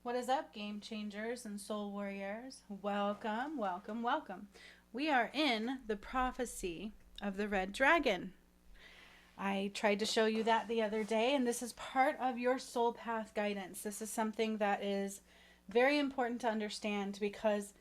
What is up, game changers and soul warriors? Welcome, welcome, welcome. We are in the prophecy of the red dragon. I tried to show you that the other day, and this is part of your soul path guidance. This is something that is very important to understand because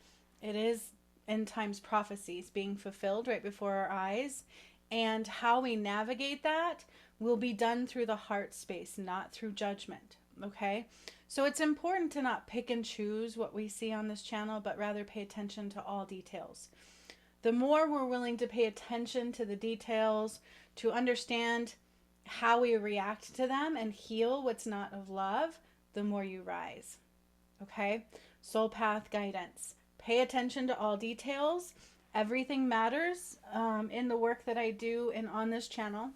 it is end times prophecies being fulfilled right before our eyes, and how we navigate that will be done through the heart space, not through judgment. Okay? So it's important to not pick and choose what we see on this channel, but rather pay attention to all details. The more we're willing to pay attention to the details, to understand how we react to them and heal what's not of love, the more you rise. Okay? Soul path guidance. Pay attention to all details. Everything matters in the work that I do and on this channel.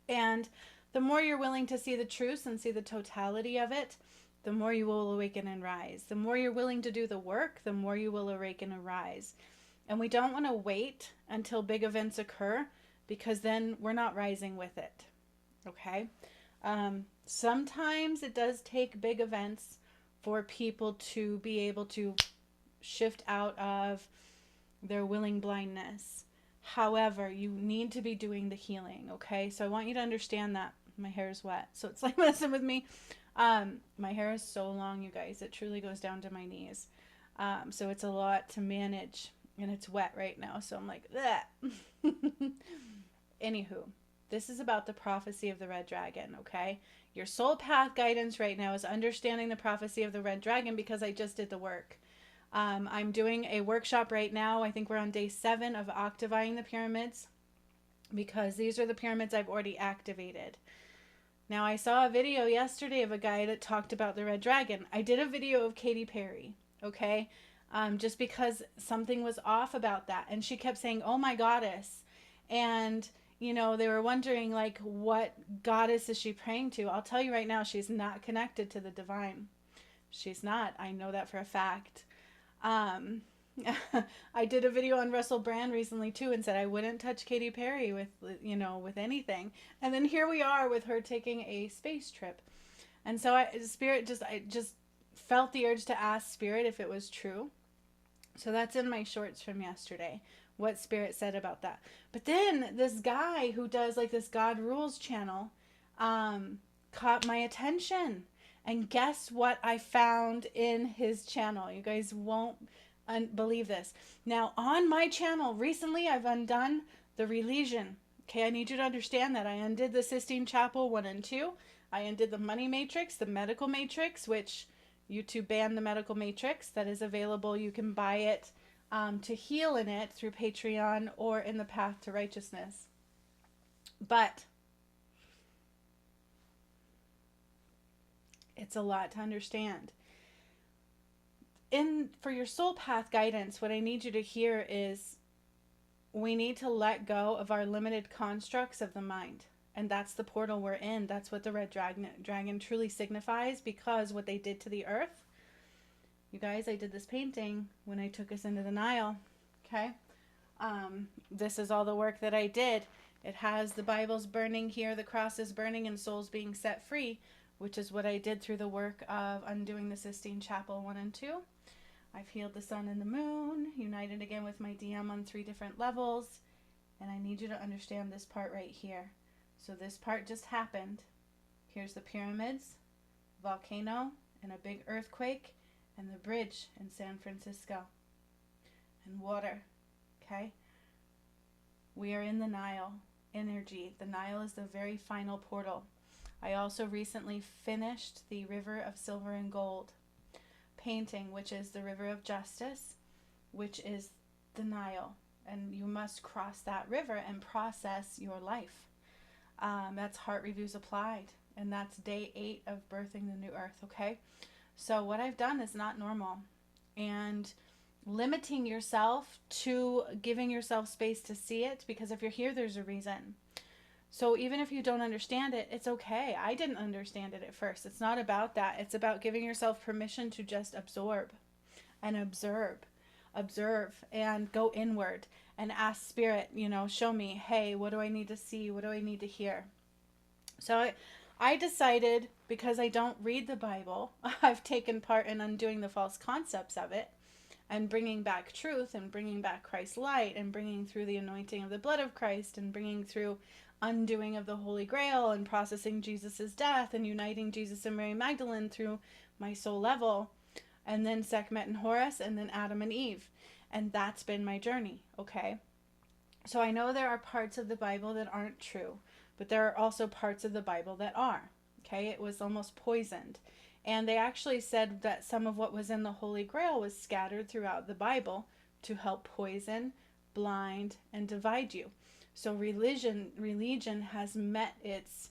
And the more you're willing to see the truth and see the totality of it, the more you will awaken and rise. The more you're willing to do the work, the more you will awaken and rise. And we don't want to wait until big events occur, because then we're not rising with it. Okay? Sometimes it does take big events for people to be able to shift out of their willing blindness. However, you need to be doing the healing, okay? So I want you to understand that. My hair is wet, so it's like messing with me. My hair is so long, you guys. It truly goes down to my knees. So it's a lot to manage, and it's wet right now, so I'm like, Anywho, this is about the prophecy of the red dragon, okay? Your soul path guidance right now is understanding the prophecy of the red dragon, because I just did the work. I'm doing a workshop right now. I think we're on day 7 of activating the pyramids, because these are the pyramids I've already activated. Now, I saw a video yesterday of a guy that talked about the red dragon. I did a video of Katy Perry, okay? Just because something was off about that. And she kept saying, oh my goddess. And, you know, they were wondering, like, what goddess is she praying to? I'll tell you right now, she's not connected to the divine. She's not. I know that for a fact. I did a video on Russell Brand recently too, and said I wouldn't touch Katy Perry with, you know, with anything. And then here we are with her taking a space trip. And so I just felt the urge to ask Spirit if it was true. So that's in my shorts from yesterday, what Spirit said about that. But then this guy who does like this God Rules channel caught my attention. And guess what I found in his channel? You guys won't believe this. Now, on my channel, recently I've undone the religion. Okay, I need you to understand that. I undid the Sistine Chapel 1 and 2. I undid the money matrix, the medical matrix, which YouTube banned the medical matrix. That is available. You can buy it to heal in it through Patreon or in the Path to Righteousness. But it's a lot to understand. For your soul path guidance, what I need you to hear is we need to let go of our limited constructs of the mind. And that's the portal we're in. That's what the red dragon truly signifies, because what they did to the earth. You guys, I did this painting when I took us into the Nile. Okay? This is all the work that I did. It has the Bibles burning here, the cross is burning, and souls being set free, which is what I did through the work of undoing the Sistine Chapel 1 and 2. I've healed the sun and the moon, united again with my DM on 3 different levels, and I need you to understand this part right here. So this part just happened. Here's the pyramids, volcano, and a big earthquake, and the bridge in San Francisco, and water, okay? We are in the Nile energy. The Nile is the very final portal. I also recently finished the River of Silver and Gold painting, which is the River of Justice, which is the Nile. And you must cross that river and process your life. That's Heart Reviews Applied. And that's day 8 of birthing the new earth, okay? So what I've done is not normal. And limiting yourself to giving yourself space to see it, because if you're here, there's a reason. So even if you don't understand it, it's okay. I didn't understand it at first. It's not about that. It's about giving yourself permission to just absorb and observe and go inward and ask Spirit, you know, show me, hey, what do I need to see? What do I need to hear? So I decided because I don't read the Bible, I've taken part in undoing the false concepts of it and bringing back truth and bringing back Christ's light and bringing through the anointing of the blood of Christ and bringing through undoing of the Holy Grail and processing Jesus's death and uniting Jesus and Mary Magdalene through my soul level, and then Sekhmet and Horus, and then Adam and Eve. And that's been my journey, okay? So I know there are parts of the Bible that aren't true, but there are also parts of the Bible that are, okay? It was almost poisoned. And they actually said that some of what was in the Holy Grail was scattered throughout the Bible to help poison, blind, and divide you. So religion has met its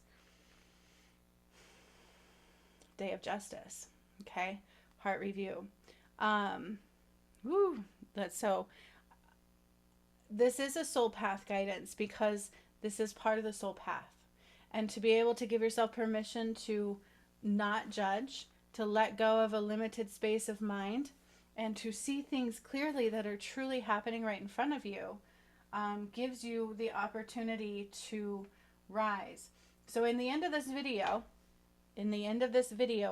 day of justice. Okay, heart review. So this is a soul path guidance because this is part of the soul path, and to be able to give yourself permission to not judge, to let go of a limited space of mind, and to see things clearly that are truly happening right in front of you, gives you the opportunity to rise. So in the end of this video,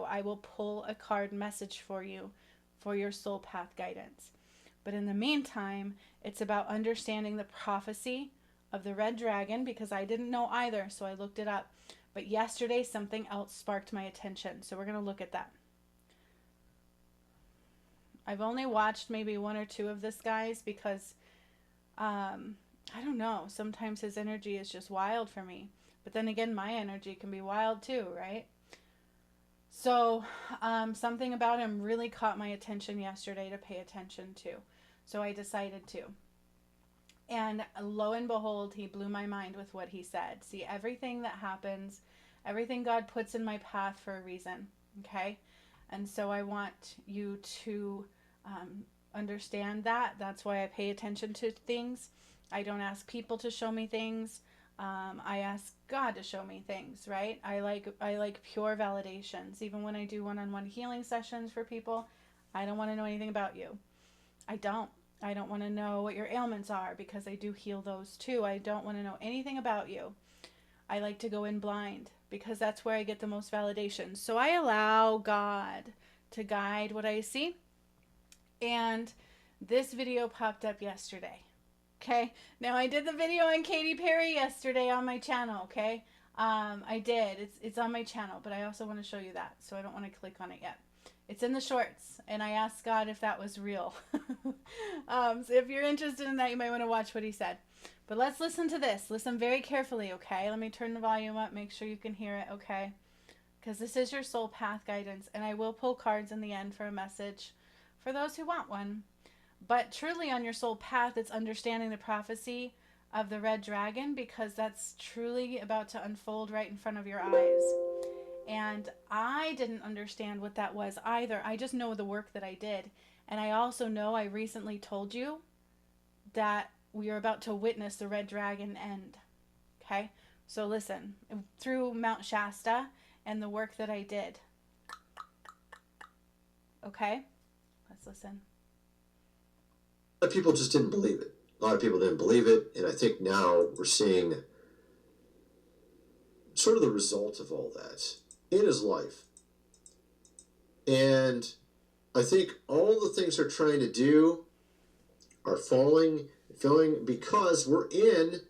I will pull a card message for you for your soul path guidance. But in the meantime, it's about understanding the prophecy of the red dragon, because I didn't know either, so I looked it up. But yesterday, something else sparked my attention, so we're going to look at that. I've only watched maybe one or two of this guy's because, I don't know, sometimes his energy is just wild for me. But then again, my energy can be wild too, right? So something about him really caught my attention yesterday to pay attention to. So I decided to. And lo and behold, he blew my mind with what he said. See, everything that happens, everything God puts in my path for a reason, okay? And so I want you to understand that. That's why I pay attention to things. I don't ask people to show me things. I ask God to show me things, right? I like pure validations. Even when I do one-on-one healing sessions for people, I don't want to know anything about you. I don't want to know what your ailments are, because I do heal those too. I don't want to know anything about you. I like to go in blind because that's where I get the most validation. So I allow God to guide what I see. And this video popped up yesterday. Okay, now I did the video on Katy Perry yesterday on my channel, okay? I did. It's on my channel, but I also want to show you that, so I don't want to click on it yet. It's in the shorts, and I asked God if that was real. So if you're interested in that, you might want to watch what he said. But let's listen to this. Listen very carefully, okay? Let me turn the volume up, make sure you can hear it, okay? Because this is your soul path guidance, and I will pull cards in the end for a message for those who want one. But truly on your soul path, it's understanding the prophecy of the red dragon, because that's truly about to unfold right in front of your eyes. And I didn't understand what that was either. I just know the work that I did. And I also know I recently told you that we are about to witness the red dragon end. Okay? So listen, through Mt Shasta and the work that I did. Okay? Let's listen. A lot of people just didn't believe it. A lot of people didn't believe it, and I think now we're seeing sort of the result of all that in his life. And I think all the things they're trying to do are failing because we're in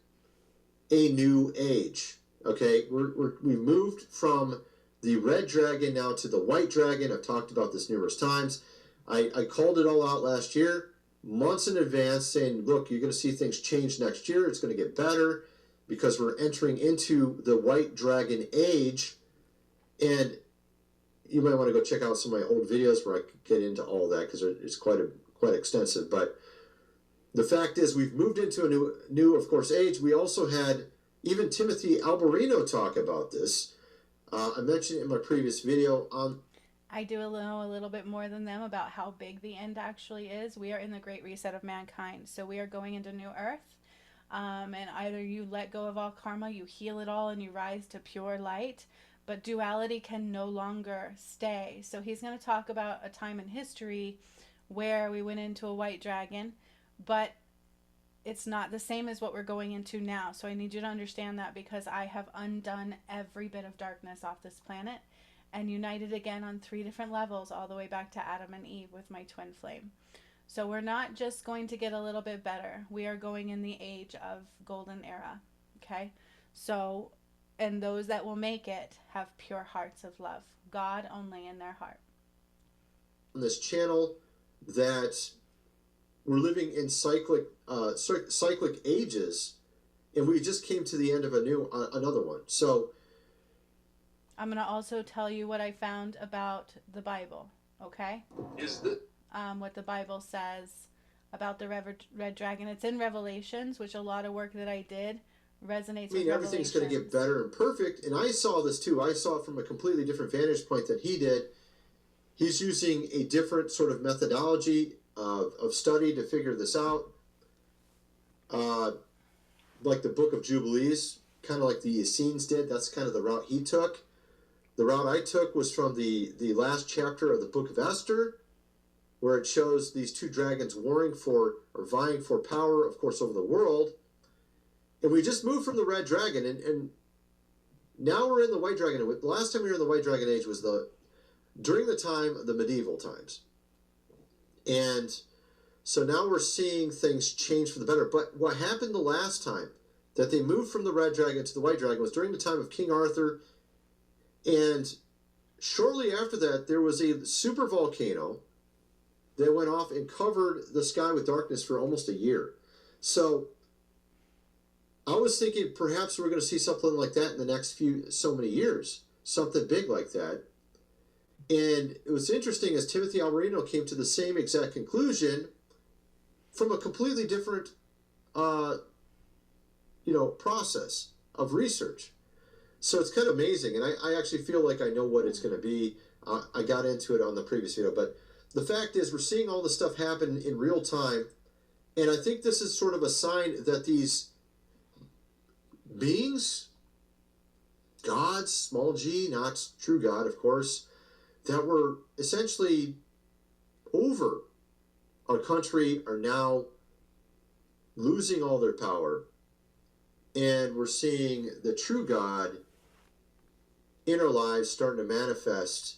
a new age. Okay, we've moved from the red dragon now to the white dragon. I've talked about this numerous times. I called it all out last year, months in advance, saying, look, you're going to see things change next year. It's going to get better because we're entering into the white dragon age. And you might want to go check out some of my old videos where I could get into all that, because it's quite extensive. But the fact is, we've moved into a new, of course, age. We also had even Timothy Alberino talk about this. I mentioned it in my previous video on. I do know a little bit more than them about how big the end actually is. We are in the great reset of mankind. So we are going into new earth. And either you let go of all karma, you heal it all, and you rise to pure light. But duality can no longer stay. So he's going to talk about a time in history where we went into a white dragon, but it's not the same as what we're going into now. So I need you to understand that, because I have undone every bit of darkness off this planet. and united again on 3 different levels, all the way back to Adam and Eve with my twin flame. So we're not just going to get a little bit better. We are going in the age of golden era. Okay? So, and those that will make it have pure hearts of love. God only in their heart. On this channel that we're living in cyclic ages, and we just came to the end of another one. So I'm going to also tell you what I found about the Bible. Okay? What the Bible says about the red dragon. It's in Revelations, which a lot of work that I did resonates with everything's going to get better and perfect. And I saw this too. I saw it from a completely different vantage point than he did. He's using a different sort of methodology of study to figure this out. Like the Book of Jubilees, kind of like the Essenes did. That's kind of the route he took. The route I took was from the last chapter of the Book of Esther, where it shows these two dragons warring for, or vying for power, of course, over the world. And we just moved from the red dragon, and now we're in the white dragon. The last time we were in the white dragon age was during the time of the medieval times. And so now we're seeing things change for the better. But what happened the last time that they moved from the red dragon to the white dragon was during the time of King Arthur. And shortly after that, there was a super volcano that went off and covered the sky with darkness for almost a year. So I was thinking perhaps we're going to see something like that in the next so many years, something big like that. And it was interesting, as Timothy Alberino came to the same exact conclusion from a completely different, process of research. So it's kind of amazing, and I actually feel like I know what it's going to be. I got into it on the previous video, but the fact is we're seeing all this stuff happen in real time, and I think this is sort of a sign that these beings, gods, small g, not true God, of course, that were essentially over our country are now losing all their power, and we're seeing the true God in our lives starting to manifest.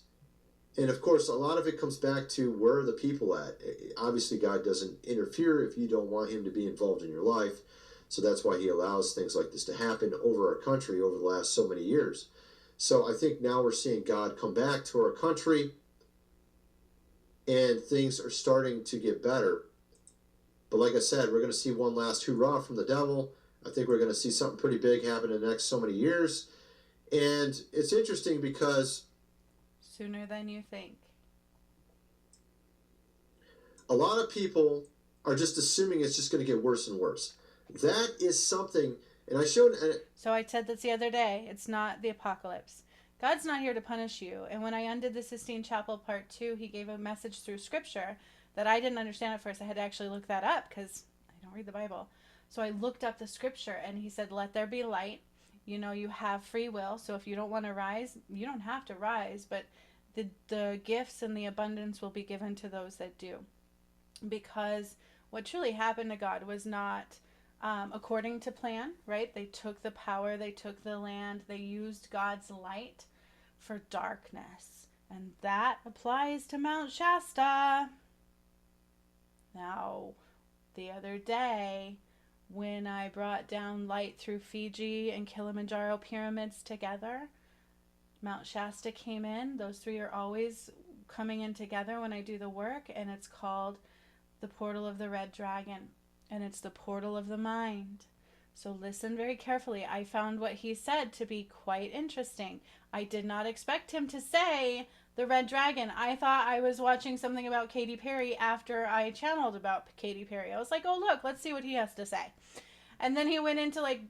And of course, a lot of it comes back to where are the people at. Obviously, God doesn't interfere if you don't want him to be involved in your life. So that's why he allows things like this to happen over our country over the last so many years. So I think now we're seeing God come back to our country, and things are starting to get better. But like I said, we're going to see one last hoorah from the devil. I think we're going to see something pretty big happen in the next so many years. And it's interesting because sooner than you think. A lot of people are just assuming it's just going to get worse and worse. That is something, and I showed... So I said this the other day, it's not the apocalypse. God's not here to punish you. And when I undid the Sistine Chapel Part 2, he gave a message through Scripture that I didn't understand at first. I had to actually look that up because I don't read the Bible. So I looked up the Scripture, and he said, let there be light. You know, you have free will, so if you don't want to rise, you don't have to rise, but the gifts and the abundance will be given to those that do. Because what truly happened to God was not according to plan, right? They took the power, they took the land, they used God's light for darkness. And that applies to Mount Shasta. Now, the other day, when I brought down light through Fiji and Kilimanjaro pyramids together, Mount Shasta came in. Those three are always coming in together when I do the work, and it's called the portal of the red dragon, and it's the portal of the mind. So listen very carefully. I found what he said to be quite interesting. I did not expect him to say the red dragon. I thought I was watching something about Katy Perry after I channeled about Katy Perry. I was like, oh, look, let's see what he has to say. And then he went into like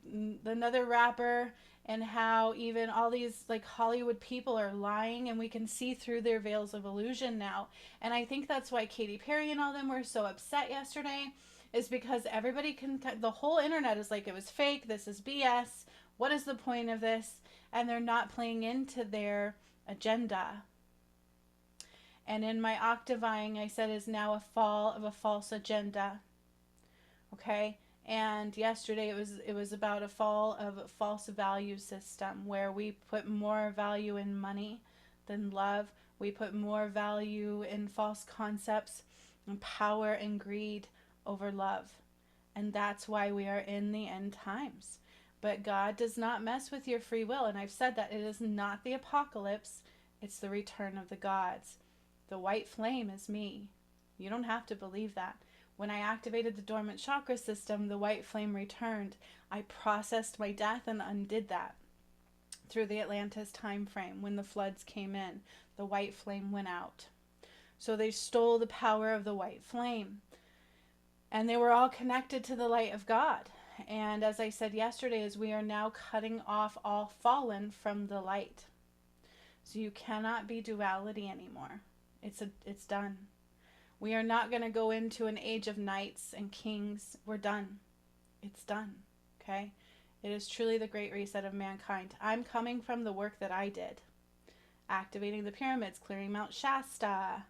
another rapper and how even all these like Hollywood people are lying, and we can see through their veils of illusion now. And I think that's why Katy Perry and all them were so upset yesterday, is because everybody the whole internet is like, it was fake, this is BS, what is the point of this? And they're not playing into their agenda. And in my octaving, I said is now a fall of a false agenda. Okay? And yesterday it was about a fall of a false value system where we put more value in money than love. We put more value in false concepts and power and greed over love. And that's why we are in the end times. But God does not mess with your free will. And I've said that it is not the apocalypse, it's the return of the gods. The white flame is me. You don't have to believe that. When I activated the dormant chakra system, the white flame returned. I processed my death and undid that. Through the Atlantis time frame, when the floods came in, the white flame went out. So they stole the power of the white flame. And they were all connected to the light of God. And as I said yesterday, is we are now cutting off all fallen from the light. So you cannot be duality anymore. It's done. We are not going to go into an age of knights and kings. We're done. It's done. Okay? It is truly the great reset of mankind. I'm coming from the work that I did. Activating the pyramids, clearing Mount Shasta.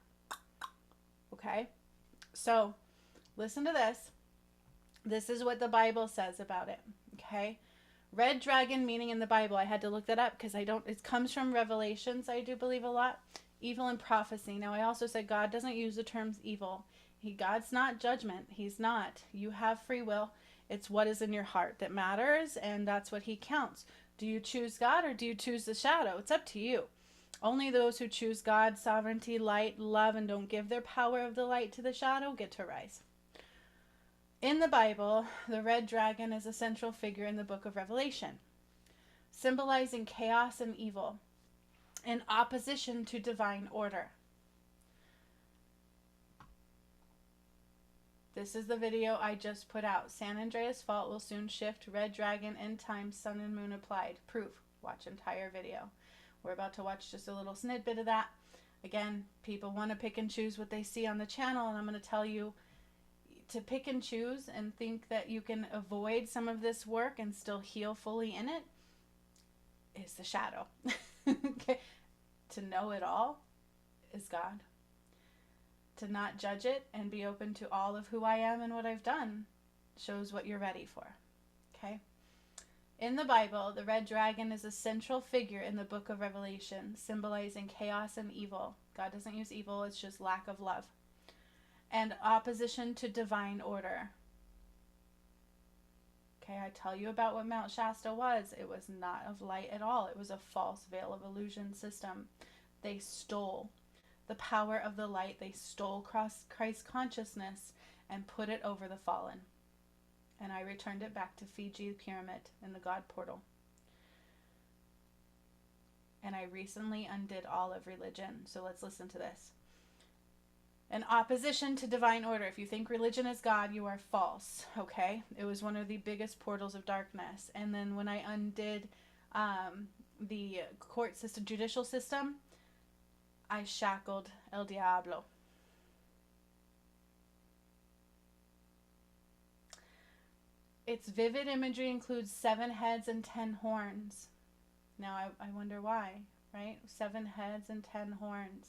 Okay? So, listen to this. This is what the Bible says about it. Okay? Red dragon meaning in the Bible. I had to look that up because it comes from Revelations, I do believe a lot. Evil and prophecy. Now, I also said God doesn't use the terms evil. God's not judgment. He's not. You have free will. It's what is in your heart that matters, and that's what he counts. Do you choose God or do you choose the shadow? It's up to you. Only those who choose God, sovereignty, light, love, and don't give their power of the light to the shadow get to rise. In the Bible, the red dragon is a central figure in the book of Revelation, symbolizing chaos and evil, in opposition to divine order. This is the video I just put out. San Andreas fault will soon shift. Red dragon, end times, sun and moon applied. Proof. Watch entire video. We're about to watch just a little snippet of that. Again, people want to pick and choose what they see on the channel, and I'm going to tell you to pick and choose and think that you can avoid some of this work and still heal fully in it is the shadow. Okay. To know it all is God. To not judge it and be open to all of who I am and what I've done shows what you're ready for. Okay? In the Bible, the red dragon is a central figure in the book of Revelation, symbolizing chaos and evil. God doesn't use evil, it's just lack of love. And opposition to divine order. Okay, I tell you about what Mount Shasta was. It was not of light at all. It was a false veil of illusion system. They stole the power of the light. They stole Christ consciousness and put it over the fallen. And I returned it back to Fiji pyramid in the God portal. And I recently undid all of religion. So let's listen to this. In opposition to divine order. If you think religion is God, you are false. Okay? It was one of the biggest portals of darkness. And then when I undid the court system, judicial system, I shackled El Diablo. Its vivid imagery includes 7 heads and 10 horns. Now I wonder why, right? 7 heads and 10 horns.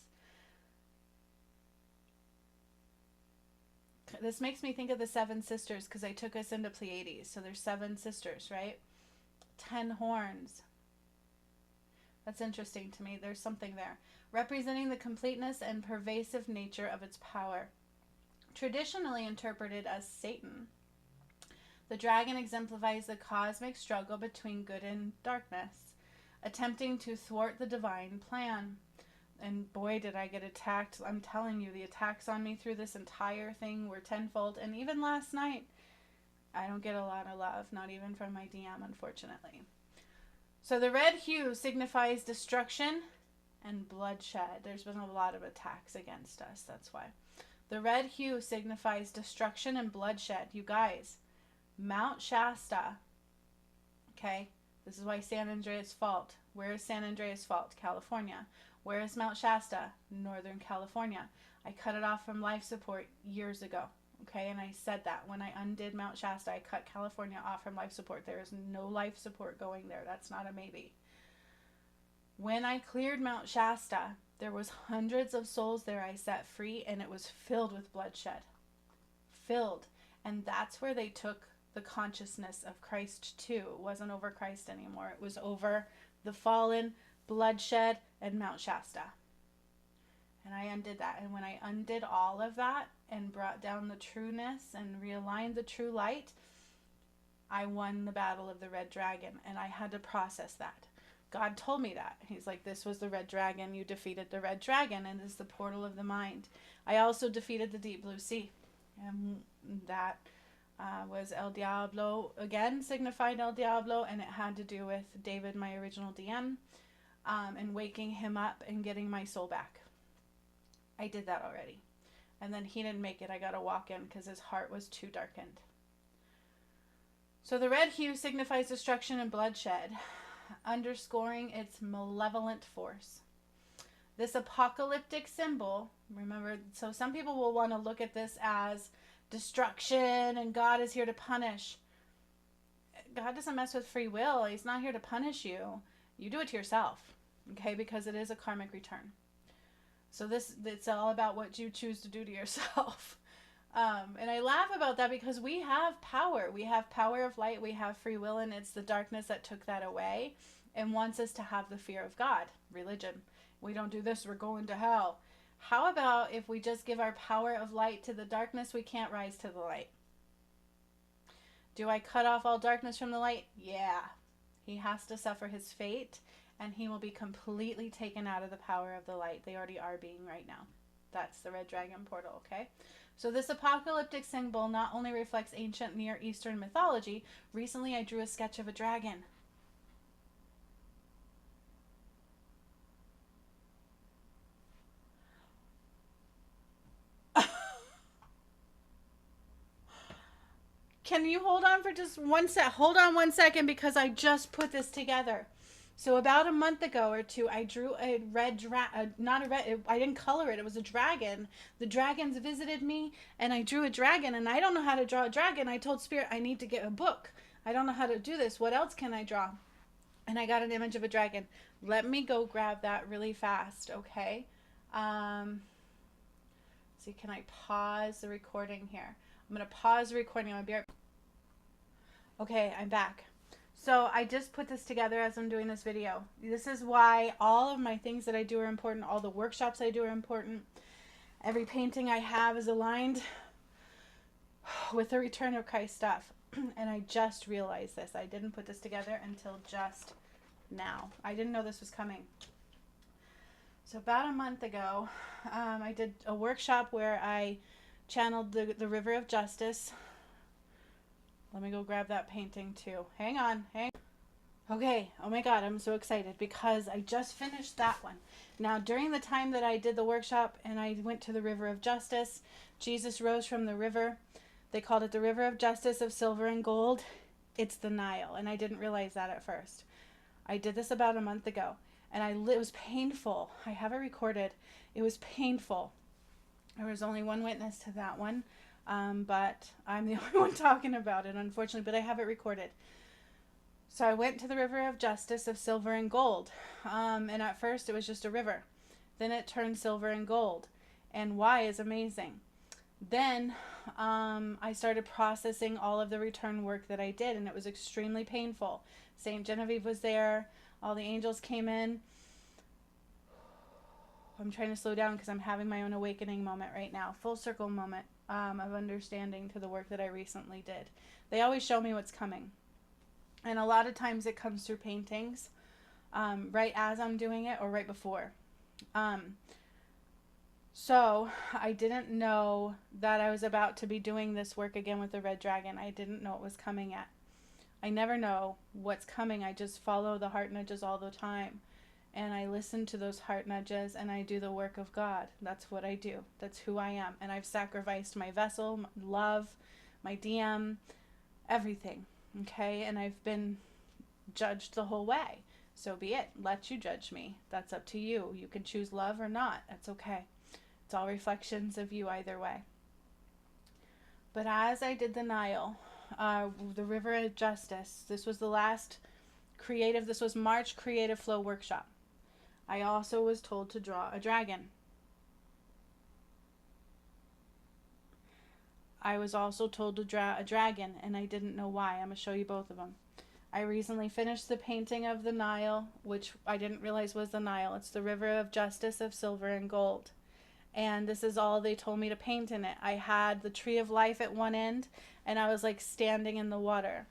This makes me think of the 7 sisters because I took us into Pleiades. So there's 7 sisters, right? 10 horns. That's interesting to me. There's something there. Representing the completeness and pervasive nature of its power. Traditionally interpreted as Satan, the dragon exemplifies the cosmic struggle between good and darkness, attempting to thwart the divine plan. And boy, did I get attacked. I'm telling you, the attacks on me through this entire thing were tenfold. And even last night, I don't get a lot of love, not even from my DM, unfortunately. So the red hue signifies destruction and bloodshed. There's been a lot of attacks against us, that's why. The red hue signifies destruction and bloodshed. You guys, Mount Shasta, okay? This is why San Andreas fault. Where is San Andreas fault? California. Where is Mount Shasta? Northern California. I cut it off from life support years ago, okay? And I said that when I undid Mount Shasta, I cut California off from life support. There is no life support going there. That's not a maybe. When I cleared Mount Shasta, there was hundreds of souls there I set free, and it was filled with bloodshed. Filled. And that's where they took the consciousness of Christ too. It wasn't over Christ anymore. It was over the fallen, bloodshed, and Mount Shasta. And I undid that. And when I undid all of that and brought down the trueness and realigned the true light, I won the battle of the red dragon. And I had to process that. God told me that. He's like, this was the red dragon. You defeated the red dragon, and it's the portal of the mind. I also defeated the deep blue sea. And that was El Diablo, again, signified El Diablo, and it had to do with David, my original DM, and waking him up and getting my soul back. I did that already. And then he didn't make it. I got to walk in because his heart was too darkened. So the red hue signifies destruction and bloodshed, underscoring its malevolent force. This apocalyptic symbol, remember, so some people will want to look at this as destruction and God is here to punish. God doesn't mess with free will. He's not here to punish you. You do it to yourself, okay, because it is a karmic return. So it's all about what you choose to do to yourself. And I laugh about that because we have power. We have power of light. We have free will, and it's the darkness that took that away and wants us to have the fear of God, religion. We don't do this, we're going to hell. How about if we just give our power of light to the darkness, we can't rise to the light? Do I cut off all darkness from the light? Yeah. He has to suffer his fate, and he will be completely taken out of the power of the light. They already are being right now. That's the red dragon portal, okay? So this apocalyptic symbol not only reflects ancient Near Eastern mythology. Recently I drew a sketch of a dragon. Can you hold on for just one sec? Hold on 1 second because I just put this together. So about a month ago or two, I drew a red not a red, I didn't color it. It was a dragon. The dragons visited me and I drew a dragon, and I don't know how to draw a dragon. I told Spirit, I need to get a book. I don't know how to do this. What else can I draw? And I got an image of a dragon. Let me go grab that really fast, okay? See, can I pause the recording here? I'm going to pause the recording. I'm going to be right. Okay, I'm back. So I just put this together as I'm doing this video. This is why all of my things that I do are important. All the workshops I do are important. Every painting I have is aligned with the return of Christ stuff. And I just realized this. I didn't put this together until just now. I didn't know this was coming. So about a month ago, I did a workshop where I channeled the River of Justice. Let me go grab that painting too. Hang on. Okay. Oh my God, I'm so excited because I just finished that one. Now, during the time that I did the workshop and I went to the River of Justice, Jesus rose from the river. They called it the River of Justice of Silver and Gold. It's the Nile, and I didn't realize that at first. I did this about a month ago, and it was painful. I have it recorded. It was painful. There was only one witness to that one. But I'm the only one talking about it, unfortunately, but I have it recorded. So I went to the River of Justice of Silver and Gold. And at first it was just a river. Then it turned silver and gold. And why is amazing. Then I started processing all of the return work that I did, and it was extremely painful. Saint Genevieve was there. All the angels came in. I'm trying to slow down because I'm having my own awakening moment right now. Full circle moment of understanding to the work that I recently did. They always show me what's coming. And a lot of times it comes through paintings, right as I'm doing it or right before. So I didn't know that I was about to be doing this work again with the red dragon. I didn't know it was coming at. I never know what's coming. I just follow the heart nudges all the time. And I listen to those heart nudges and I do the work of God. That's what I do. That's who I am. And I've sacrificed my vessel, my love, my DM, everything. Okay? And I've been judged the whole way. So be it. Let you judge me. That's up to you. You can choose love or not. That's okay. It's all reflections of you either way. But as I did the Nile, the River of Justice, this was the last this was March Creative Flow Workshop. I also was told to draw a dragon. I was also told to draw a dragon, and I didn't know why. I'm going to show you both of them. I recently finished the painting of the Nile, which I didn't realize was the Nile. It's the river of justice of silver and gold. And this is all they told me to paint in it. I had the tree of life at one end, and I was like standing in the water.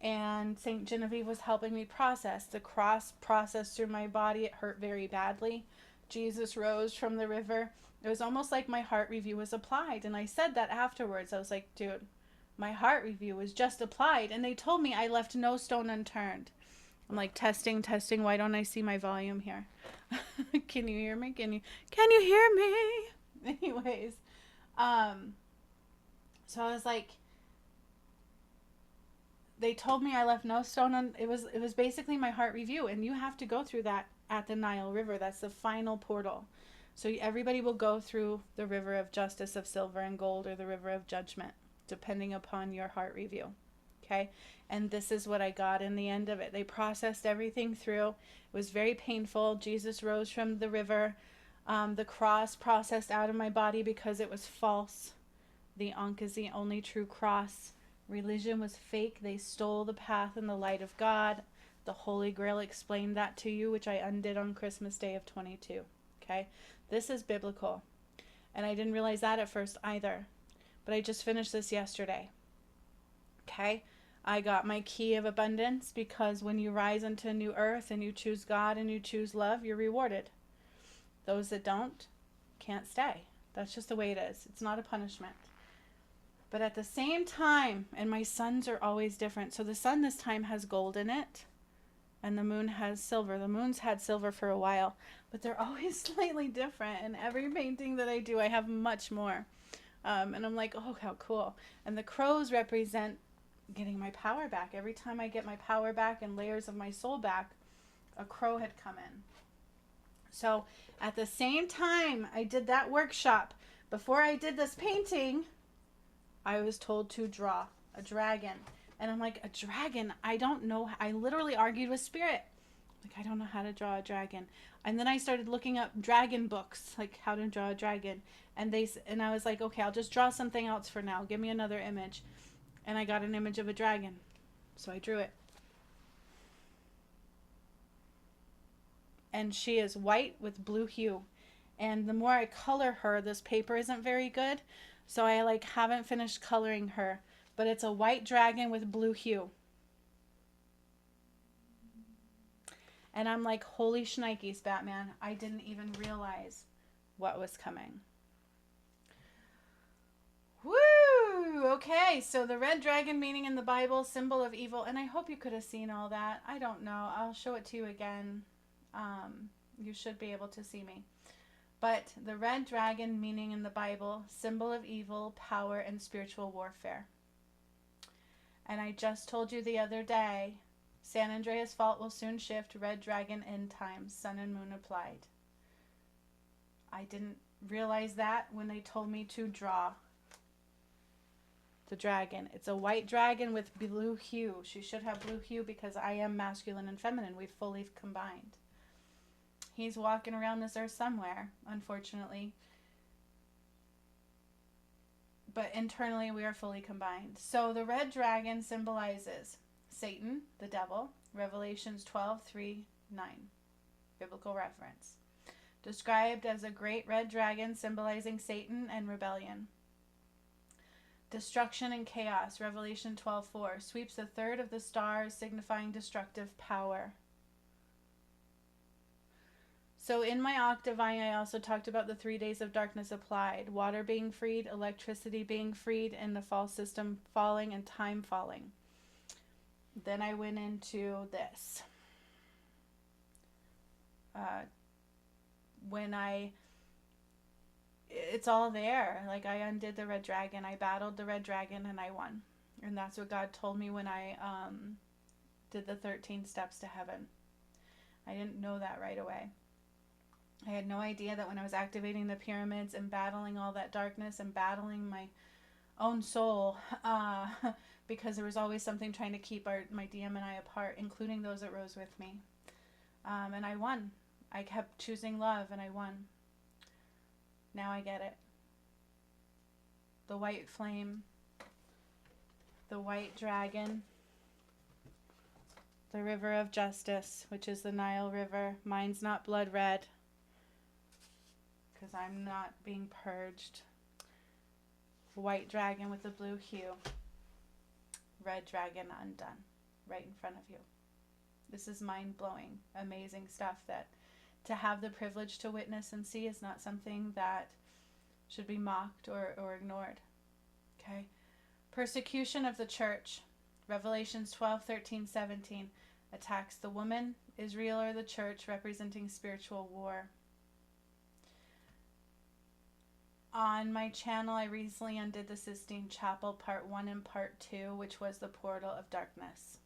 And St. Genevieve was helping me process. The cross processed through my body. It hurt very badly. Jesus rose from the river. It was almost like my heart review was applied. And I said that afterwards. I was like, dude, my heart review was just applied. And they told me I left no stone unturned. I'm like, testing, testing. Why don't I see my volume here? Can you hear me? Can you hear me? Anyways, so I was like, they told me I left no stone it was basically my heart review, and you have to go through that at the Nile River. That's the final portal. So everybody will go through the river of justice of silver and gold, or the river of judgment, depending upon your heart review. Okay? And this is what I got in the end of it. They processed everything through. It was very painful. Jesus rose from the river. The cross processed out of my body because it was false. The Ankh is the only true cross. Religion was fake. They stole the path and the light of God. The Holy Grail explained that to you, which I undid on Christmas Day of 22. Okay? This is biblical. And I didn't realize that at first either. But I just finished this yesterday. Okay? I got my key of abundance, because when you rise into a new earth and you choose God and you choose love, you're rewarded. Those that don't can't stay. That's just the way it is. It's not a punishment. But at the same time, and my suns are always different. So the sun this time has gold in it, and the moon has silver. The moon's had silver for a while, but they're always slightly different. And every painting that I do, I have much more. And I'm like, oh, how cool. And the crows represent getting my power back. Every time I get my power back and layers of my soul back, a crow had come in. So at the same time I did that workshop, before I did this painting, I was told to draw a dragon. And I'm like, a dragon? I don't know. I literally argued with spirit. Like, I don't know how to draw a dragon. And then I started looking up dragon books, like how to draw a dragon. And I was like, okay, I'll just draw something else for now. Give me another image. And I got an image of a dragon. So I drew it. And she is white with blue hue. And the more I color her, this paper isn't very good. So I haven't finished coloring her. But it's a white dragon with blue hue. And I'm like, holy shnikes, Batman. I didn't even realize what was coming. Woo! Okay, so the red dragon, meaning in the Bible, symbol of evil. And I hope you could have seen all that. I don't know. I'll show it to you again. You should be able to see me. But the red dragon, meaning in the Bible, symbol of evil, power, and spiritual warfare. And I just told you the other day, San Andreas fault will soon shift, red dragon end times, sun and moon applied. I didn't realize that when they told me to draw the dragon. It's a white dragon with blue hue. She should have blue hue because I am masculine and feminine. We've fully combined. He's walking around this earth somewhere, unfortunately. But internally we are fully combined. So the red dragon symbolizes Satan, the devil, Revelations 12:3-9, biblical reference. Described as a great red dragon symbolizing Satan and rebellion. Destruction and chaos, Revelation 12:4, sweeps a third of the stars, signifying destructive power. So in my Octavine, I also talked about the 3 days of darkness applied. Water being freed, electricity being freed, and the fall system falling and time falling. Then I went into this. It's all there. Like, I undid the red dragon. I battled the red dragon and I won. And that's what God told me when I did the 13 steps to heaven. I didn't know that right away. I had no idea that when I was activating the pyramids and battling all that darkness and battling my own soul, because there was always something trying to keep my DM and I apart, including those that rose with me. And I won. I kept choosing love and I won. Now I get it. The white flame, the white dragon, The river of justice, which is the Nile River. Mine's not blood red, because I'm not being purged. White dragon with a blue hue. Red dragon undone. Right in front of you. This is mind-blowing, amazing stuff that to have the privilege to witness and see is not something that should be mocked or ignored. Okay? Persecution of the church. Revelations 12, 13, 17 attacks the woman, Israel, or the church, representing spiritual war. On my channel, I recently undid the Sistine Chapel Part 1 and Part 2, which was the portal of darkness.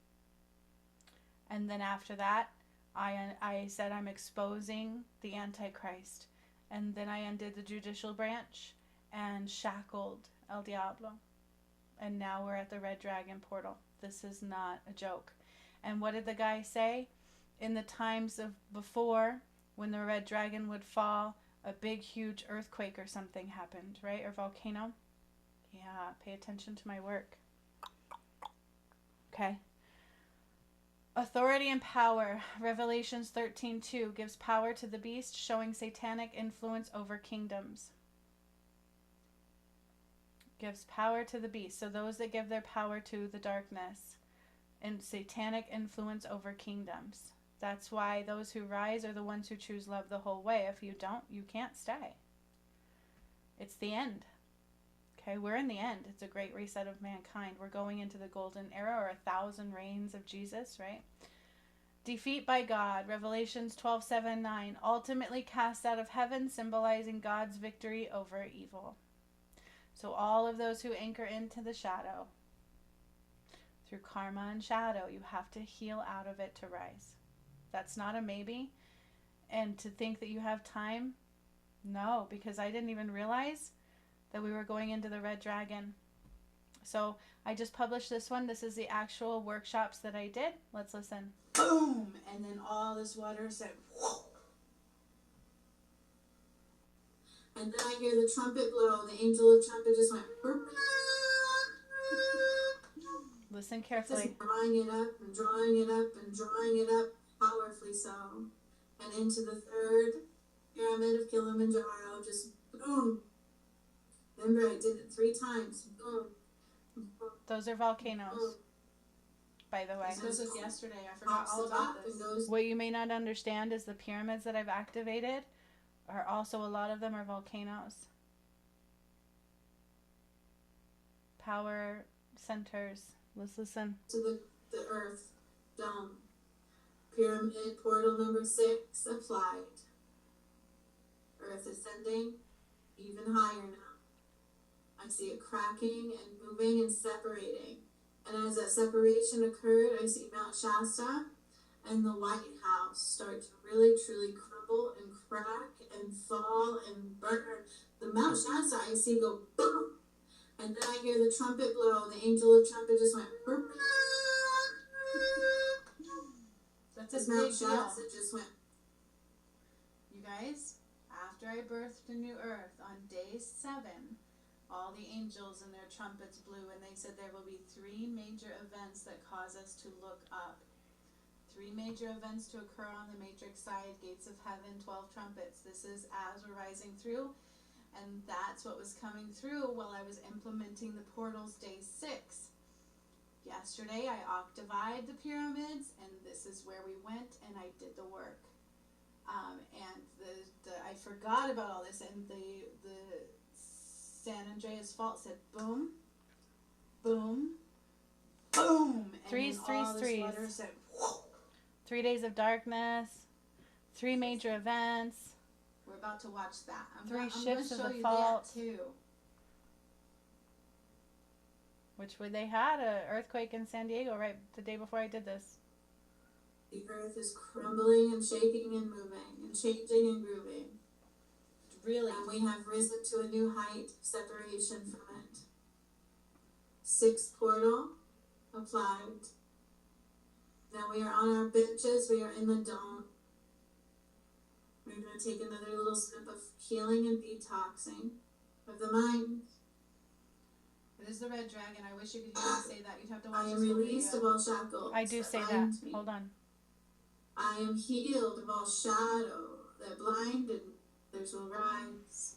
And then after that, I said I'm exposing the Antichrist. And then I undid the judicial branch and shackled El Diablo. And now we're at the Red Dragon portal. This is not a joke. And what did the guy say? In the times of before, when the Red Dragon would fall, a big, huge earthquake or something happened, right? Or volcano. Yeah, pay attention to my work. Okay. Authority and power. Revelations 13:2 gives power to the beast, showing satanic influence over kingdoms. Gives power to the beast. So those that give their power to the darkness and satanic influence over kingdoms. That's why those who rise are the ones who choose love the whole way. If you don't, you can't stay. It's the end. Okay, we're in the end. It's a great reset of mankind. We're going into the golden era, or 1,000 reigns of Jesus, right? Defeat by God. Revelations 12:7-9. Ultimately cast out of heaven, symbolizing God's victory over evil. So all of those who anchor into the shadow, through karma and shadow, you have to heal out of it to rise. That's not a maybe. And to think that you have time, no, because I didn't even realize that we were going into the Red Dragon. So I just published this one. This is the actual workshops that I did. Let's listen. Boom! And then all this water said, whoa. And then I hear the trumpet blow. The angel of trumpet just went. Listen carefully. Just drawing it up and drawing it up and drawing it up, powerfully so. And into the third pyramid of Kilimanjaro, just boom. Remember, I did it 3 times. Boom. Those are volcanoes, boom. By the way. This was yesterday. I forgot all about this. What you may not understand is the pyramids that I've activated are also, a lot of them are volcanoes. Power centers. Let's listen. To the earth dome. Pyramid portal number 6 applied. Earth ascending even higher now. I see it cracking and moving and separating. And as that separation occurred, I see Mt Shasta and the White House start to really, truly crumble and crack and fall and burn. The Mount Shasta I see go boom. And then I hear the trumpet blow. The angel of trumpet just went. That's a Mount Shasta just went. You guys, after I birthed a new earth on day 7, all the angels and their trumpets blew, and they said there will be 3 major events that cause us to look up. 3 major events to occur on the matrix side, gates of heaven, 12 trumpets. This is as we're rising through, and that's what was coming through while I was implementing the portals day 6. Yesterday I octavied the pyramids, and this is where we went, and I did the work. And I forgot about all this, and the San Andreas fault said boom, boom, boom, and Threes. water said whoa. 3 days of darkness, 3 major events. We're about to watch that. I'm 3 gonna shifts of show the you fault. that too. Which they had an earthquake in San Diego right the day before I did this. The earth is crumbling and shaking and moving and changing and grooving. Really. And we have risen to a new height of separation from it. 6th portal applied. Now we are on our benches. We are in the dome. We're going to take another little step of healing and detoxing of the mind. It is the red dragon. I wish you could hear me say that. You'd have to watch I am this whole released of video. all shackles I do that say that. bind me. Hold on. I am healed of all shadow that blinded. Others will rise.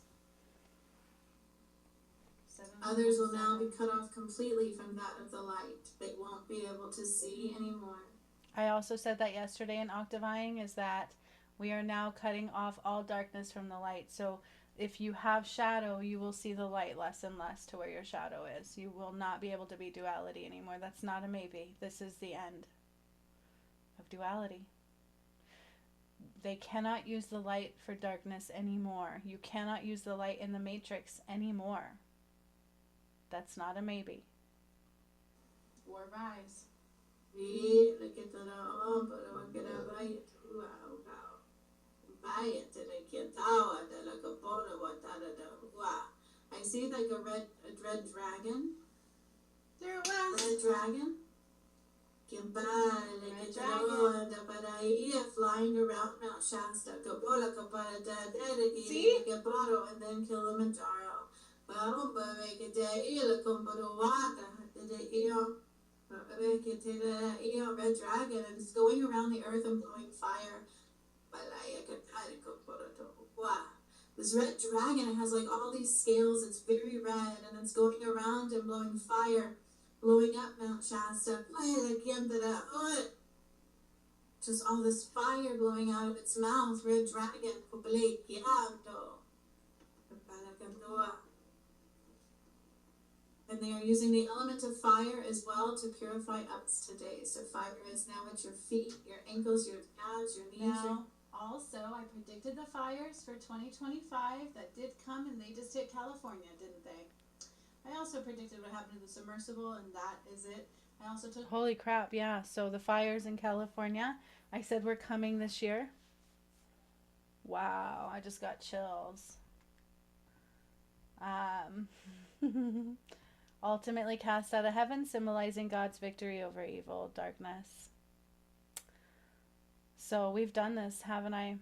Others will now be cut off completely from that of the light. They won't be able to see anymore. I also said that yesterday in Octavine, is that we are now cutting off all darkness from the light. So if you have shadow, you will see the light less and less to where your shadow is. You will not be able to be duality anymore. That's not a maybe. This is the end of duality. They cannot use the light for darkness anymore. You cannot use the light in the matrix anymore. That's not a maybe. Or rise. I see like a red dragon. There it was. Red dragon. Flying around Mount Shasta. See? And then Kilimanjaro. Red dragon, and it's going around the earth and blowing fire. This red dragon has like all these scales. It's very red, and it's going around and blowing fire, blowing up Mount Shasta. Just all this fire blowing out of its mouth. Red dragon. And they are using the element of fire as well to purify us today. So fire is now at your feet, your ankles, your calves, your knees. Now, also, I predicted the fires for 2025 that did come, and they just hit California, didn't they? I also predicted what happened to the submersible, and that is it. I also took... Holy crap, yeah. So the fires in California, I said we're coming this year. Wow, I just got chills. Ultimately cast out of heaven, symbolizing God's victory over evil, darkness. So we've done this, haven't I?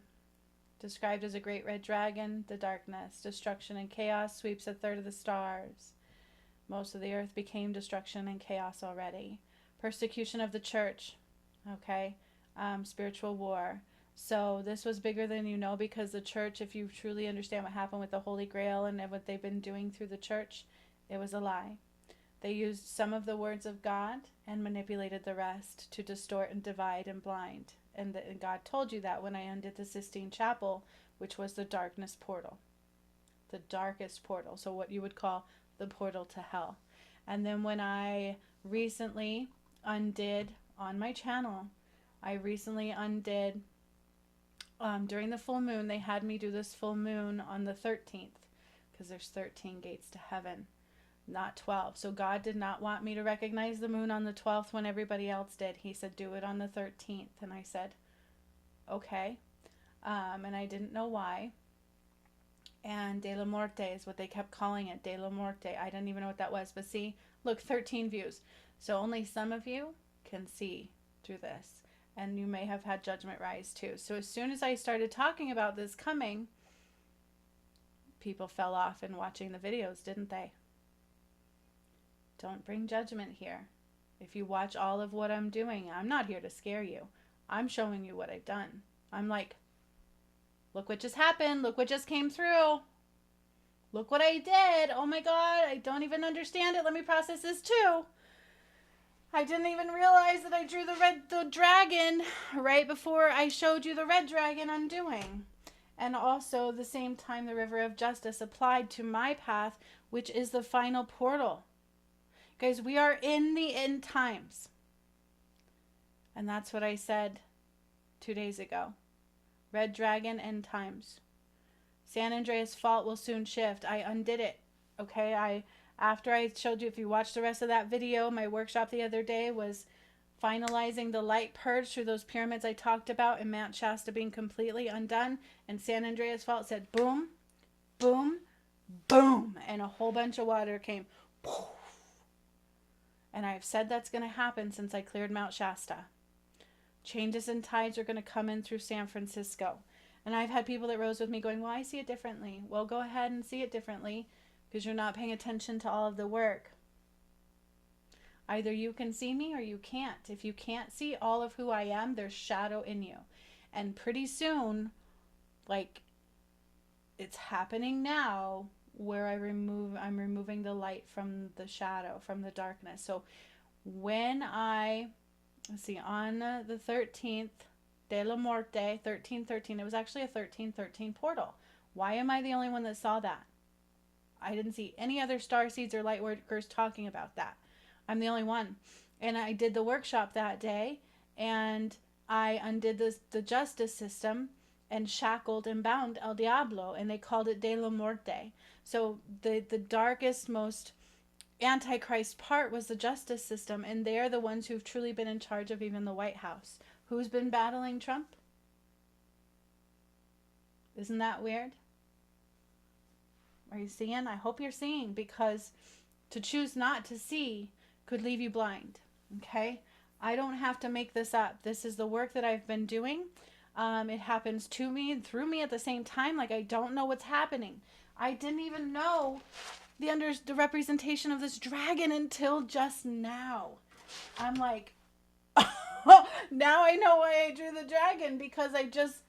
Described as a great red dragon, the darkness, destruction and chaos sweeps a third of the stars. Most of the earth became destruction and chaos already. Persecution of the church, okay? Spiritual war. So this was bigger than you know, because the church, if you truly understand what happened with the Holy Grail and what they've been doing through the church, it was a lie. They used some of the words of God and manipulated the rest to distort and divide and blind. And God told you that when I undid the Sistine Chapel, which was the darkness portal. The darkest portal. So what you would call the portal to hell. And then when I recently undid on my channel, during the full moon, they had me do this full moon on the 13th, because there's 13 gates to heaven, not 12. So God did not want me to recognize the moon on the 12th when everybody else did. He said, do it on the 13th. And I said, okay. And I didn't know why. And De La Muerte is what they kept calling it, De La Muerte. I didn't even know what that was. But see, look, 13 views. So only some of you can see through this. And you may have had judgment rise too. So as soon as I started talking about this coming, people fell off in watching the videos, didn't they? Don't bring judgment here. If you watch all of what I'm doing, I'm not here to scare you. I'm showing you what I've done. I'm like, look what just happened. Look what just came through. Look what I did. Oh my God, I don't even understand it. Let me process this too. I didn't even realize that I drew the dragon right before I showed you the red dragon undoing. And also, the same time, the river of justice applied to my path, which is the final portal. Guys, we are in the end times. And that's what I said 2 days ago. Red dragon, end times. San Andreas fault will soon shift. I undid it. Okay, after I showed you, if you watched the rest of that video, my workshop the other day was finalizing the light purge through those pyramids I talked about, and Mount Shasta being completely undone, and San Andreas fault said boom, boom, boom, and a whole bunch of water came. And I've said that's going to happen since I cleared Mount Shasta. Changes in tides are going to come in through San Francisco. And I've had people that rose with me going, well, I see it differently. Well, go ahead and see it differently, because you're not paying attention to all of the work. Either you can see me or you can't. If you can't see all of who I am, there's shadow in you. And pretty soon, like, it's happening now, where I'm removing the light from the shadow, from the darkness. So when let's see, on the 13th de la Muerte, 1313, it was actually a 1313 portal. Why am I the only one that saw that? I didn't see any other star seeds or light workers talking about that. I'm the only one. And I did the workshop that day, and I undid the justice system and shackled and bound El Diablo, and they called it De la Muerte. So the darkest, most antichrist part was the justice system, and they're the ones who've truly been in charge of even the White House. Who's been battling Trump? Isn't that weird? Are you seeing? I hope you're seeing, because to choose not to see could leave you blind. Okay? I don't have to make this up. This is the work that I've been doing. It happens to me and through me at the same time. Like, I don't know what's happening. I didn't even know the representation of this dragon until just now. I'm like, now I know why I drew the dragon, because I just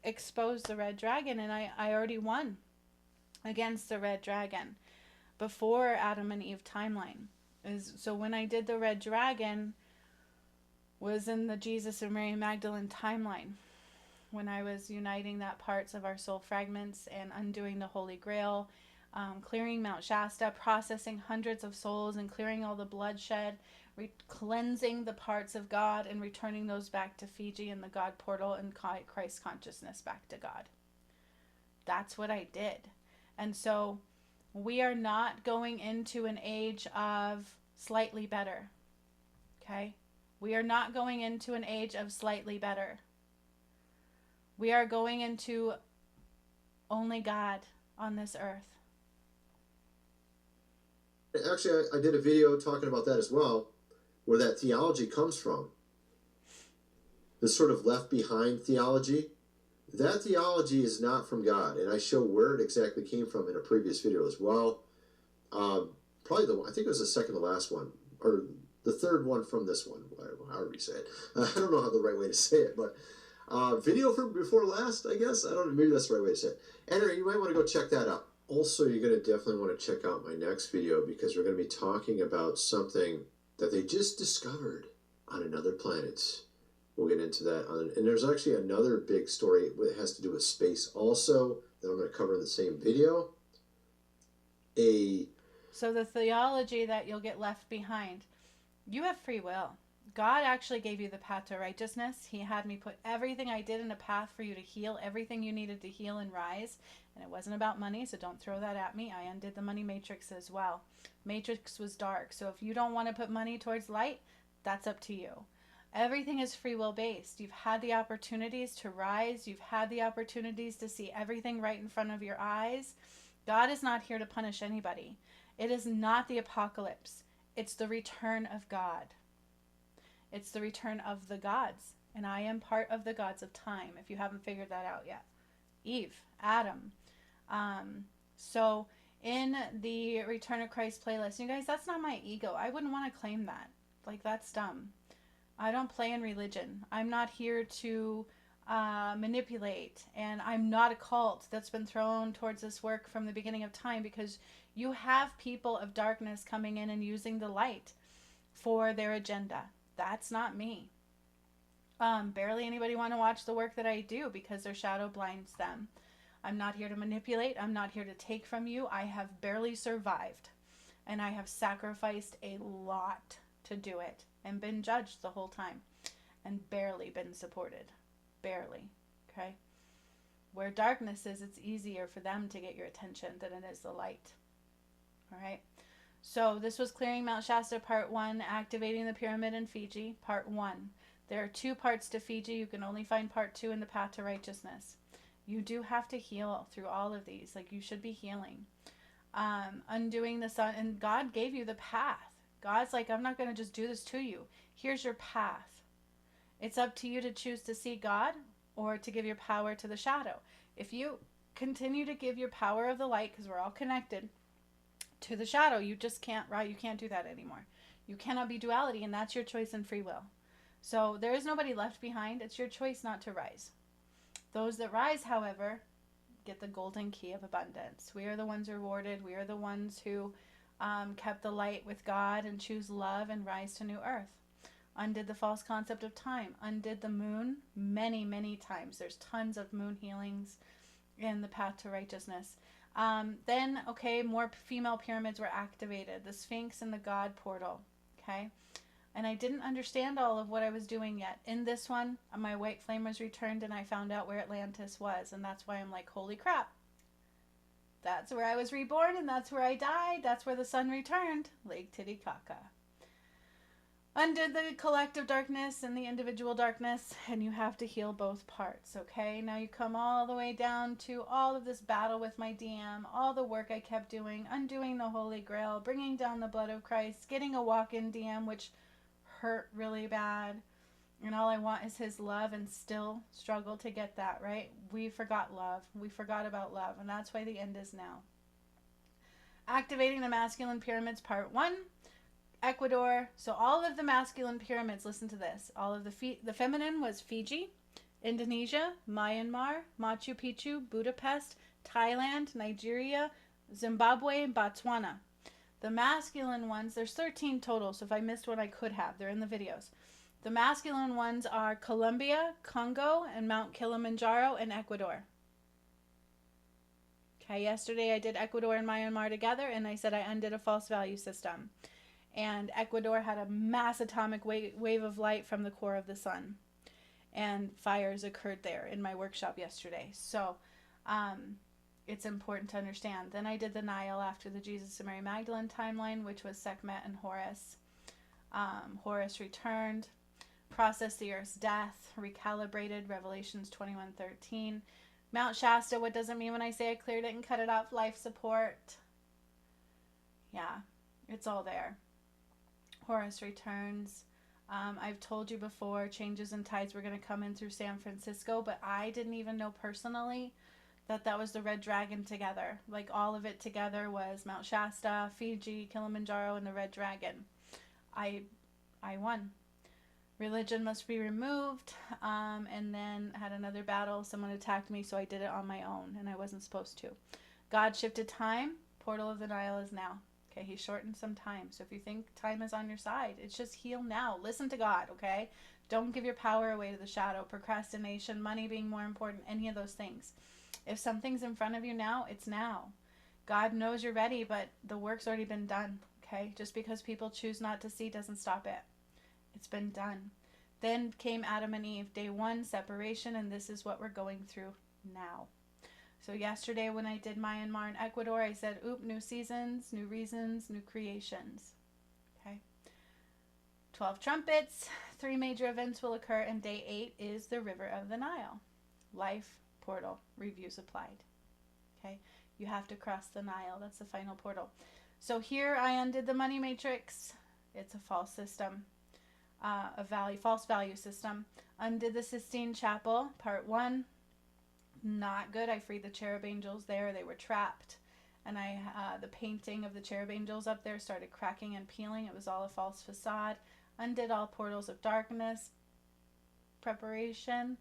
exposed the red dragon, and I already won against the red dragon before Adam and Eve timeline. So when I did the red dragon was in the Jesus and Mary Magdalene timeline, when I was uniting that parts of our soul fragments and undoing the Holy Grail, clearing Mt Shasta, processing hundreds of souls and clearing all the bloodshed, cleansing the parts of God and returning those back to Fiji and the God portal and Christ consciousness back to God. That's what I did. And so we are not going into an age of slightly better. Okay? We are not going into an age of slightly better. We are going into only God on this earth. Actually, I did a video talking about that as well, where that theology comes from. This sort of left behind theology. That theology is not from God, and I show where it exactly came from in a previous video as well. Probably I think it was the second to last one, or the third one from this one, however you say it. I don't know how the right way to say it, but video from before last, I guess. I don't know, maybe that's the right way to say it. Anyway, you might want to go check that out. Also, you're going to definitely want to check out my next video, because we're going to be talking about something that they just discovered on another planet. We'll get into that. And there's actually another big story that has to do with space also that I'm going to cover in the same video. So the theology that you'll get left behind, you have free will. God actually gave you the path to righteousness. He had me put everything I did in a path for you to heal, everything you needed to heal and rise. And it wasn't about money, so don't throw that at me. I undid the money matrix as well. Matrix was dark. So if you don't want to put money towards light, that's up to you. Everything is free will based. You've had the opportunities to rise. You've had the opportunities to see everything right in front of your eyes. God is not here to punish anybody. It is not the apocalypse. It's the return of God. It's the return of the gods. And I am part of the gods of time, if you haven't figured that out yet. Eve, Adam. So in the Return of Christ playlist, you guys, that's not my ego. I wouldn't want to claim that. Like, that's dumb. I don't play in religion. I'm not here to manipulate. And I'm not a cult that's been thrown towards this work from the beginning of time, because you have people of darkness coming in and using the light for their agenda. That's not me. Barely anybody want to watch the work that I do, because their shadow blinds them. I'm not here to manipulate. I'm not here to take from you. I have barely survived. And I have sacrificed a lot to do it. And been judged the whole time. And barely been supported. Barely. Okay? Where darkness is, it's easier for them to get your attention than it is the light. Alright? So this was clearing Mt Shasta part 1, activating the pyramid in Fiji, part 1. There are 2 parts to Fiji. You can only find part 2 in the path to righteousness. You do have to heal through all of these. Like, you should be healing. Undoing the sun. And God gave you the path. God's like, I'm not going to just do this to you. Here's your path. It's up to you to choose to see God or to give your power to the shadow. If you continue to give your power of the light, because we're all connected, to the shadow. You just can't, right? You can't do that anymore. You cannot be duality, and that's your choice and free will. So there is nobody left behind. It's your choice not to rise. Those that rise, however, get the golden key of abundance. We are the ones rewarded. We are the ones who kept the light with God and choose love and rise to new earth. Undid the false concept of time. Undid the moon many, many times. There's tons of moon healings in the path to righteousness. Then, okay, more female pyramids were activated. The Sphinx and the God portal. Okay. And I didn't understand all of what I was doing yet. In this one, my white flame was returned and I found out where Atlantis was. And that's why I'm like, holy crap. That's where I was reborn and that's where I died. That's where the sun returned. Lake Titicaca. Undid the collective darkness and the individual darkness, and you have to heal both parts, okay? Now you come all the way down to all of this battle with my DM, all the work I kept doing, undoing the Holy Grail, bringing down the blood of Christ, getting a walk-in DM, which hurt really bad, and all I want is his love, and still struggle to get that, right? We forgot love. We forgot about love, and that's why the end is now. Activating the masculine pyramids, part 1. Ecuador. So all of the masculine pyramids, listen to this. All of the feminine was Fiji, Indonesia, Myanmar, Machu Picchu, Budapest, Thailand, Nigeria, Zimbabwe, and Botswana. The masculine ones, there's 13 total, so if I missed one I could have. They're in the videos. The masculine ones are Colombia, Congo, and Mount Kilimanjaro, and Ecuador. Okay, yesterday I did Ecuador and Myanmar together, and I said I undid a false value system. And Ecuador had a mass atomic wave of light from the core of the sun. And fires occurred there in my workshop yesterday. So it's important to understand. Then I did the Nile after the Jesus and Mary Magdalene timeline, which was Sekhmet and Horus. Horus returned, processed the earth's death, recalibrated, Revelations 21:13. Mt Shasta, what does it mean when I say I cleared it and cut it off? Life support. Yeah, it's all there. Horus returns. I've told you before, changes in tides were going to come in through San Francisco, but I didn't even know personally that was the red dragon together. Like all of it together was Mount Shasta, Fiji, Kilimanjaro, and the red dragon. I won. Religion must be removed, and then had another battle. Someone attacked me, so I did it on my own, and I wasn't supposed to. God shifted time. Portal of the Nile is now. Okay, he shortened some time. So if you think time is on your side, it's just heal now. Listen to God, okay? Don't give your power away to the shadow. Procrastination, money being more important, any of those things. If something's in front of you now, it's now. God knows you're ready, but the work's already been done, okay? Just because people choose not to see doesn't stop it. It's been done. Then came Adam and Eve. Day 1, separation, and this is what we're going through now. So yesterday when I did Myanmar and Ecuador, I said, new seasons, new reasons, new creations. Okay. 12 trumpets, 3 major events will occur, and day 8 is the river of the Nile. Life portal, reviews applied. Okay. You have to cross the Nile. That's the final portal. So here I undid the money matrix. It's a false system, false value system. Undid the Sistine Chapel, part 1. Not good. I freed the cherub angels there. They were trapped. And the painting of the cherub angels up there started cracking and peeling. It was all a false facade. Undid all portals of darkness, preparation,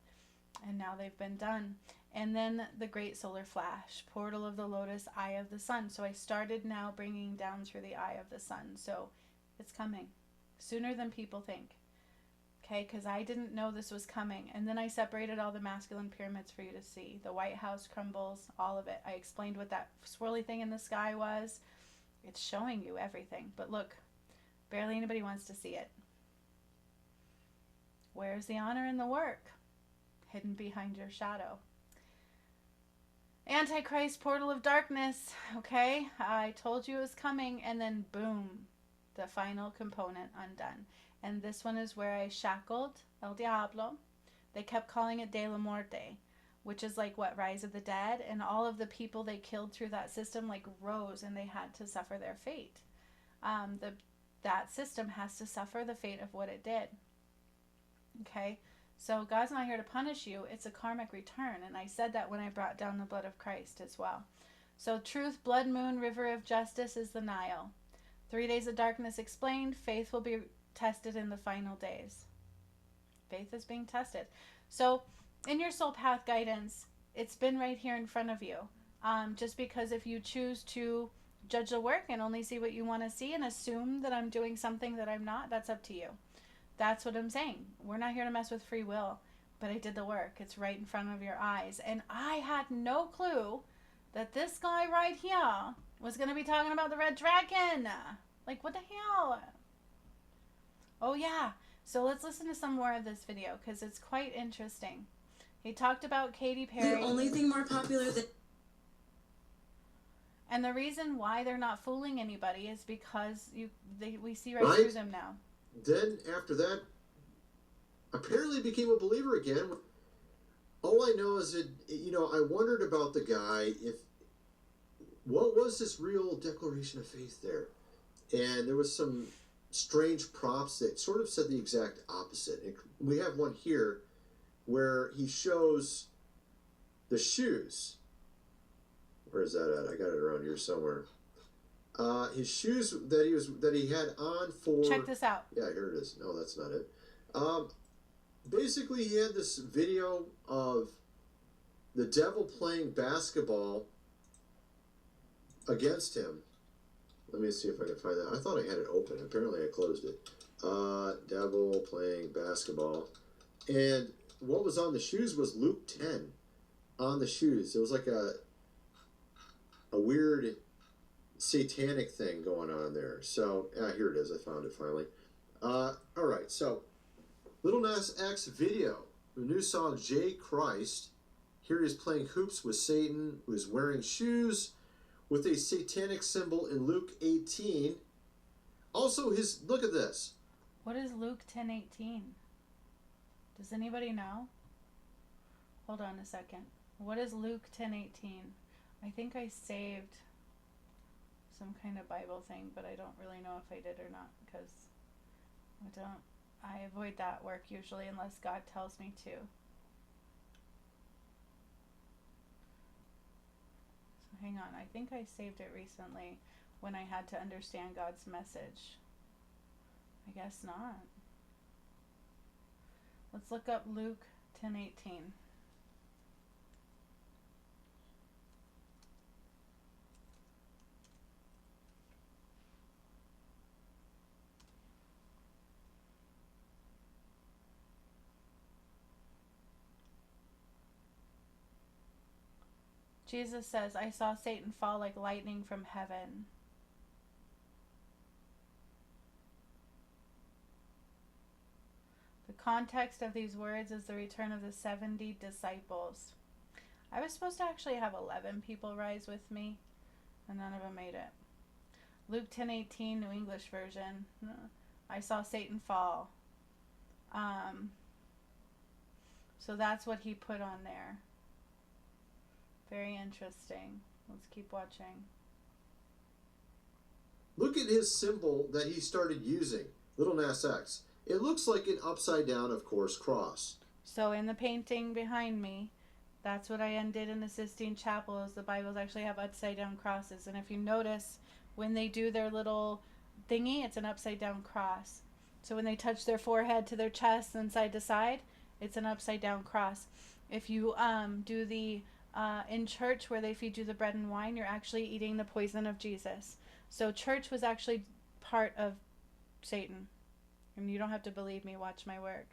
and now they've been done. And then the great solar flash, portal of the lotus, eye of the sun. So I started now bringing down through the eye of the sun. So it's coming sooner than people think. Okay, because I didn't know this was coming. And then I separated all the masculine pyramids for you to see. The White House crumbles, all of it. I explained what that swirly thing in the sky was. It's showing you everything. But look, barely anybody wants to see it. Where's the honor in the work? Hidden behind your shadow. Antichrist, portal of darkness. Okay, I told you it was coming. And then boom, the final component undone. And this one is where I shackled El Diablo. They kept calling it De la Muerte, which is like what, Rise of the Dead. And all of the people they killed through that system like rose and they had to suffer their fate. That system has to suffer the fate of what it did. Okay, so God's not here to punish you. It's a karmic return. And I said that when I brought down the blood of Christ as well. So truth, blood moon, river of justice is the Nile. 3 days of darkness explained. Faith will be tested in the final days. Faith is being tested. So in your soul path guidance, it's been right here in front of you. Just because if you choose to judge the work and only see what you want to see and assume that I'm doing something that I'm not, that's up to you. That's what I'm saying. We're not here to mess with free will, but I did the work. It's right in front of your eyes. And I had no clue that this guy right here was going to be talking about the red dragon. Like, what the hell? Oh, yeah. So let's listen to some more of this video because it's quite interesting. He talked about Katy Perry. The only thing more popular than... And the reason why they're not fooling anybody is because we see right through them now. Then after that, apparently became a believer again. All I know is that, I wondered about the guy, what was this real declaration of faith there? And there was some strange props that sort of said the exact opposite. And we have one here where he shows the shoes. Where is that at? I got it around here somewhere. His shoes that he had on for... Check this out. Yeah, here it is. No, that's not it. Basically, he had this video of the devil playing basketball against him. Let me see if I can find that. I thought I had it open. Apparently, I closed it. Devil playing basketball. And what was on the shoes was Luke 10 on the shoes. It was like a weird satanic thing going on there. So, here it is. I found it finally. All right, so Lil Nas X video, the new song J Christ. Here he is playing hoops with Satan, who is wearing shoes with a satanic symbol in Luke 18. Also, look at this. What is Luke 10:18? Does anybody know? Hold on a second. What is Luke 10:18? I think I saved some kind of Bible thing, but I don't really know if I did or not because I avoid that work usually unless God tells me to. So hang on, I think I saved it recently when I had to understand God's message. I guess not. Let's look up Luke 10:18. Jesus says, I saw Satan fall like lightning from heaven. The context of these words is the return of the 70 disciples. I was supposed to actually have 11 people rise with me, and none of them made it. Luke 10:18, New English Version. I saw Satan fall. So that's what he put on there. Very interesting. Let's keep watching. Look at his symbol that he started using, Lil Nas X. It looks like an upside down, of course, cross. So in the painting behind me, that's what I undid in the Sistine Chapel, is the Bibles actually have upside down crosses. And if you notice, when they do their little thingy, it's an upside down cross. So when they touch their forehead to their chest and side to side, it's an upside down cross. If you do the in church where they feed you the bread and wine, you're actually eating the poison of Jesus. So church was actually part of Satan. And you don't have to believe me, watch my work.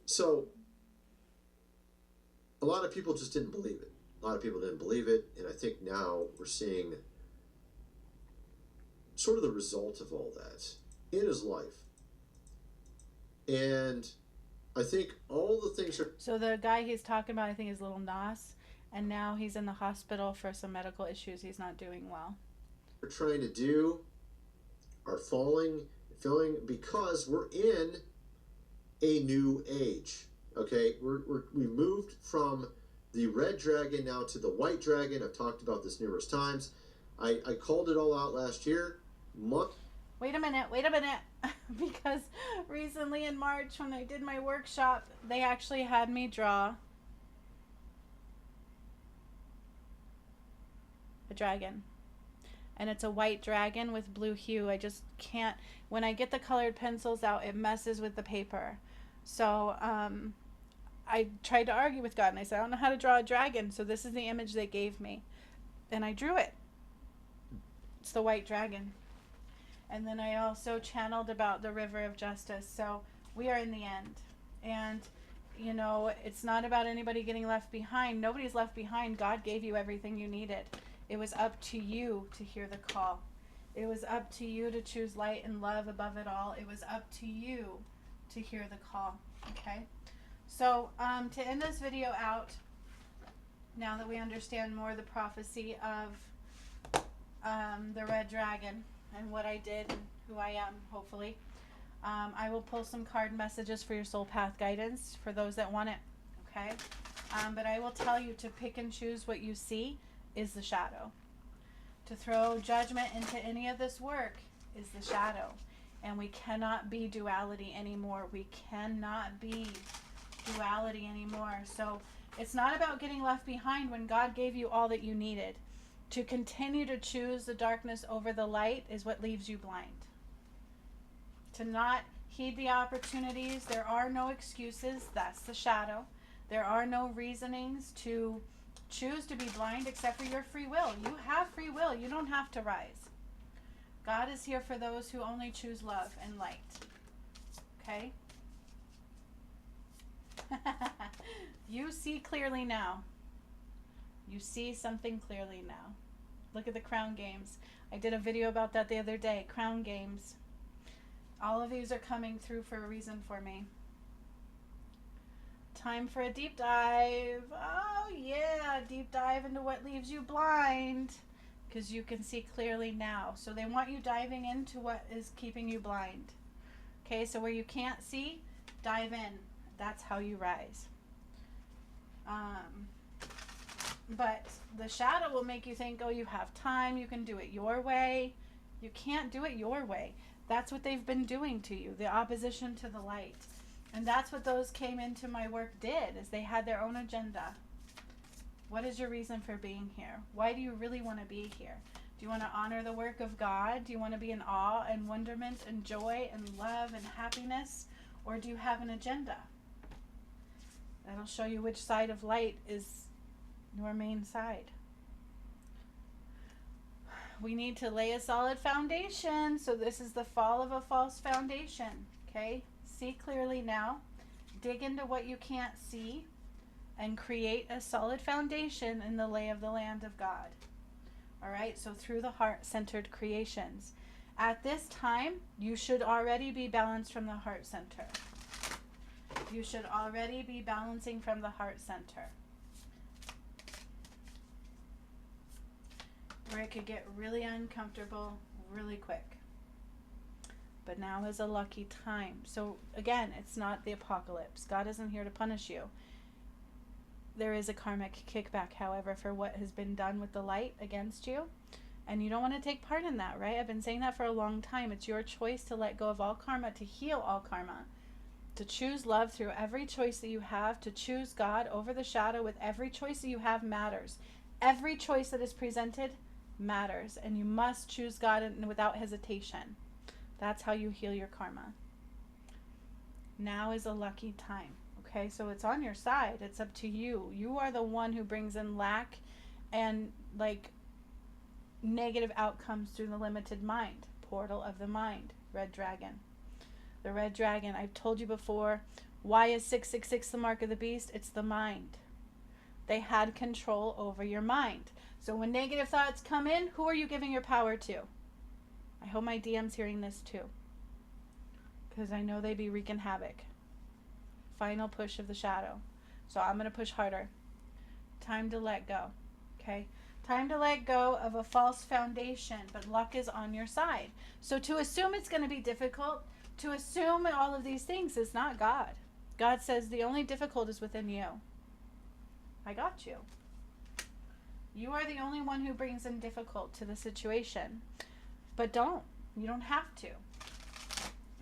So a lot of people just didn't believe it. A lot of people didn't believe it, and I think now we're seeing sort of the result of all that in his life. And I think all the things are... So the guy he's talking about, I think, is Lil Nas, and now he's in the hospital for some medical issues. He's not doing well. We're trying to do are failing because we're in a new age. Okay, we moved from the red dragon now to the white dragon. I've talked about this numerous times. I called it all out last year. Wait a minute, because recently in March when I did my workshop, they actually had me draw a dragon. And it's a white dragon with blue hue. I just can't, when I get the colored pencils out, it messes with the paper. So I tried to argue with God, and I said, I don't know how to draw a dragon, so this is the image they gave me. And I drew it. It's the white dragon. And then I also channeled about the river of justice. So we are in the end. And, you know, it's not about anybody getting left behind. Nobody's left behind. God gave you everything you needed. It was up to you to hear the call. It was up to you to choose light and love above it all. It was up to you to hear the call. Okay? So to end this video out, now that we understand more the prophecy of the red dragon and what I did and who I am, hopefully, I will pull some card messages for your soul path guidance for those that want it. Okay? But I will tell you to pick and choose what you see is the shadow. To throw judgment into any of this work is the shadow. And we cannot be duality anymore. We cannot be duality anymore. So it's not about getting left behind when God gave you all that you needed. To continue to choose the darkness over the light is what leaves you blind. To not heed the opportunities, there are no excuses. That's the shadow. There are no reasonings to choose to be blind except for your free will. You have free will. You don't have to rise. God is here for those who only choose love and light. Okay? You see clearly now. You see something clearly now. Look at the crown games. I did a video about that the other day. Crown games. All of these are coming through for a reason for me. Time for a deep dive. Oh yeah, deep dive into what leaves you blind. Because you can see clearly now. So they want you diving into what is keeping you blind. Okay, so where you can't see, dive in. That's how you rise. But the shadow will make you think, oh, you have time, you can do it your way. You can't do it your way. That's what they've been doing to you, the opposition to the light. And that's what those came into my work did, is they had their own agenda. What is your reason for being here? Why do you really want to be here? Do you want to honor the work of God? Do you want to be in awe and wonderment and joy and love and happiness? Or do you have an agenda? That'll show you which side of light is your main side. We need to lay a solid foundation. So this is the fall of a false foundation. Okay? See clearly now. Dig into what you can't see. And create a solid foundation in the lay of the land of God. All right? So through the heart-centered creations. At this time, you should already be balanced from the heart center. You should already be balancing from the heart center. Where it could get really uncomfortable really quick. But now is a lucky time. So again, it's not the apocalypse. God isn't here to punish you. There is a karmic kickback, however, for what has been done with the light against you. And you don't want to take part in that, right? I've been saying that for a long time. It's your choice to let go of all karma, to heal all karma. To choose love through every choice that you have. To choose God over the shadow with every choice that you have matters. Every choice that is presented matters. And you must choose God without hesitation. That's how you heal your karma. Now is a lucky time. Okay, so it's on your side. It's up to you. You are the one who brings in lack and negative outcomes through the limited mind. Portal of the mind. Red dragon. The red dragon, I've told you before, why is 666 the mark of the beast? It's the mind. They had control over your mind. So when negative thoughts come in, who are you giving your power to? I hope my DM's hearing this too. Because I know they be wreaking havoc. Final push of the shadow. So I'm going to push harder. Time to let go. Okay? Time to let go of a false foundation, but luck is on your side. So to assume it's going to be difficult, to assume all of these things is not God. God says the only difficult is within you. I got you. You are the only one who brings in difficult to the situation. But don't. You don't have to.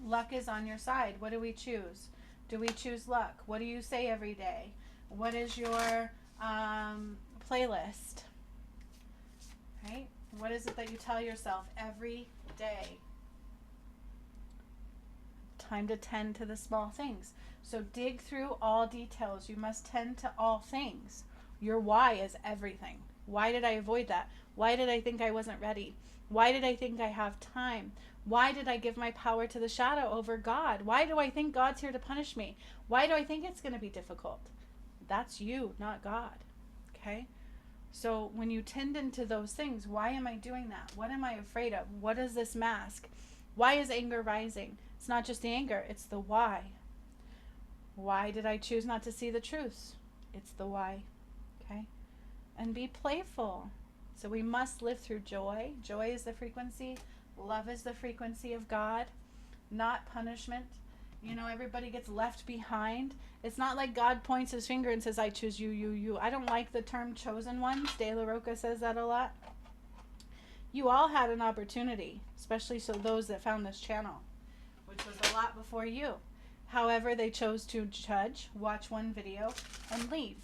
Luck is on your side. What do we choose? Do we choose luck? What do you say every day? What is your playlist? Right? What is it that you tell yourself every day? Time to tend to the small things. So dig through all details. You must tend to all things. Your why is everything. Why did I avoid that? Why did I think I wasn't ready? Why did I think I have time? Why did I give my power to the shadow over God? Why do I think God's here to punish me? Why do I think it's going to be difficult? That's you, not God. Okay? So when you tend into those things, why am I doing that? What am I afraid of? What is this mask? Why is anger rising? It's not just the anger, it's the why. Why did I choose not to see the truth? It's the why. Okay? And be playful. So we must live through joy. Joy is the frequency. Love is the frequency of God, not punishment. You know, everybody gets left behind. It's not like God points his finger and says, I choose you, you, you. I don't like the term chosen ones. De La Roca says that a lot. You all had an opportunity, especially so those that found this channel, which was a lot before you. However, they chose to judge, watch one video, and leave.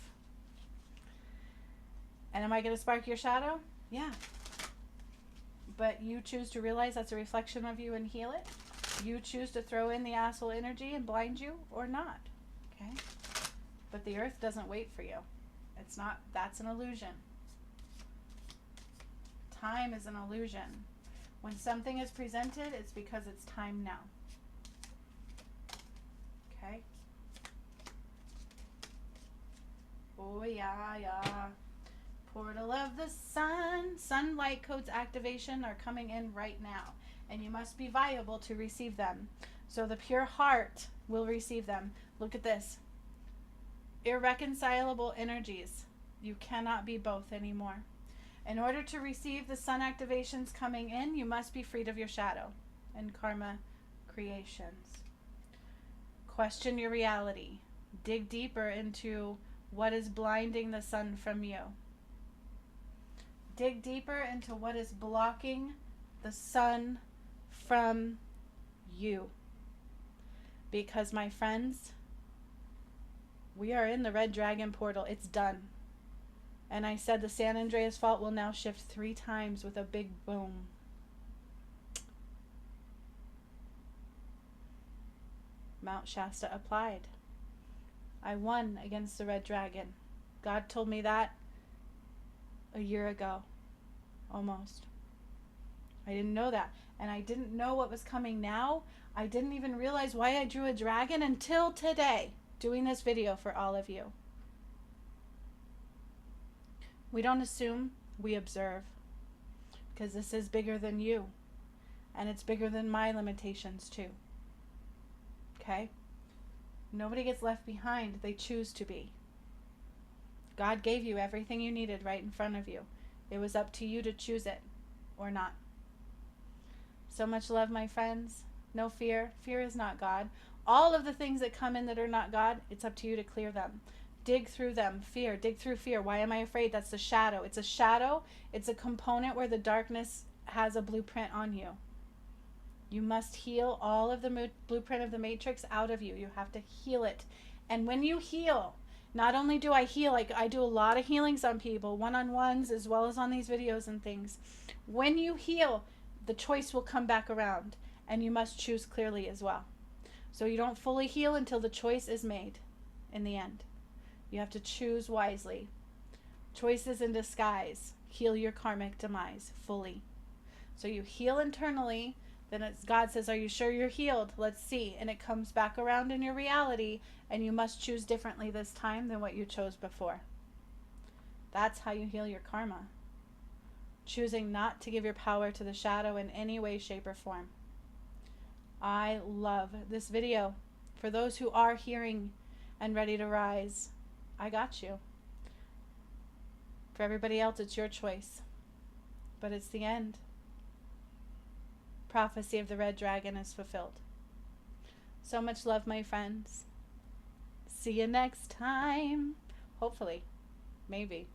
And am I going to spark your shadow? Yeah. But you choose to realize that's a reflection of you and heal it. You choose to throw in the asshole energy and blind you or not. Okay? But the earth doesn't wait for you. It's not, that's an illusion. Time is an illusion. When something is presented, it's because it's time now. Okay? Oh yeah, yeah. Portal of the sun. Sunlight codes activation are coming in right now. And you must be viable to receive them. So the pure heart will receive them. Look at this. Irreconcilable energies. You cannot be both anymore. In order to receive the sun activations coming in, you must be freed of your shadow and karma creations. Question your reality. Dig deeper into what is blinding the sun from you. Dig deeper into what is blocking the sun from you. Because, my friends, we are in the red dragon portal. It's done. And I said the San Andreas fault will now shift 3 times with a big boom. Mount Shasta applied. I won against the red dragon. God told me that a year ago, almost. I didn't know that. And I didn't know what was coming now. I didn't even realize why I drew a dragon until today, doing this video for all of you. We don't assume, we observe. Because this is bigger than you. And it's bigger than my limitations too. Okay? Nobody gets left behind. They choose to be. God gave you everything you needed right in front of you. It was up to you to choose it or not. So much love, my friends. No fear. Fear is not God. All of the things that come in that are not God, it's up to you to clear them. Dig through them. Fear. Dig through fear. Why am I afraid? That's the shadow. It's a shadow. It's a component where the darkness has a blueprint on you. You must heal all of the blueprint of the matrix out of you. You have to heal it. And when you heal, not only do I heal, like I do a lot of healings on people, one-on-ones, as well as on these videos and things. When you heal, the choice will come back around. And you must choose clearly as well. So you don't fully heal until the choice is made in the end. You have to choose wisely. Choices in disguise. Heal your karmic demise fully. So you heal internally. Then God says, are you sure you're healed? Let's see. And it comes back around in your reality. And you must choose differently this time than what you chose before. That's how you heal your karma. Choosing not to give your power to the shadow in any way, shape, or form. I love this video. For those who are hearing and ready to rise, I got you. For everybody else, it's your choice. But it's the end. Prophecy of the red dragon is fulfilled. So much love, my friends. See you next time. Hopefully. Maybe.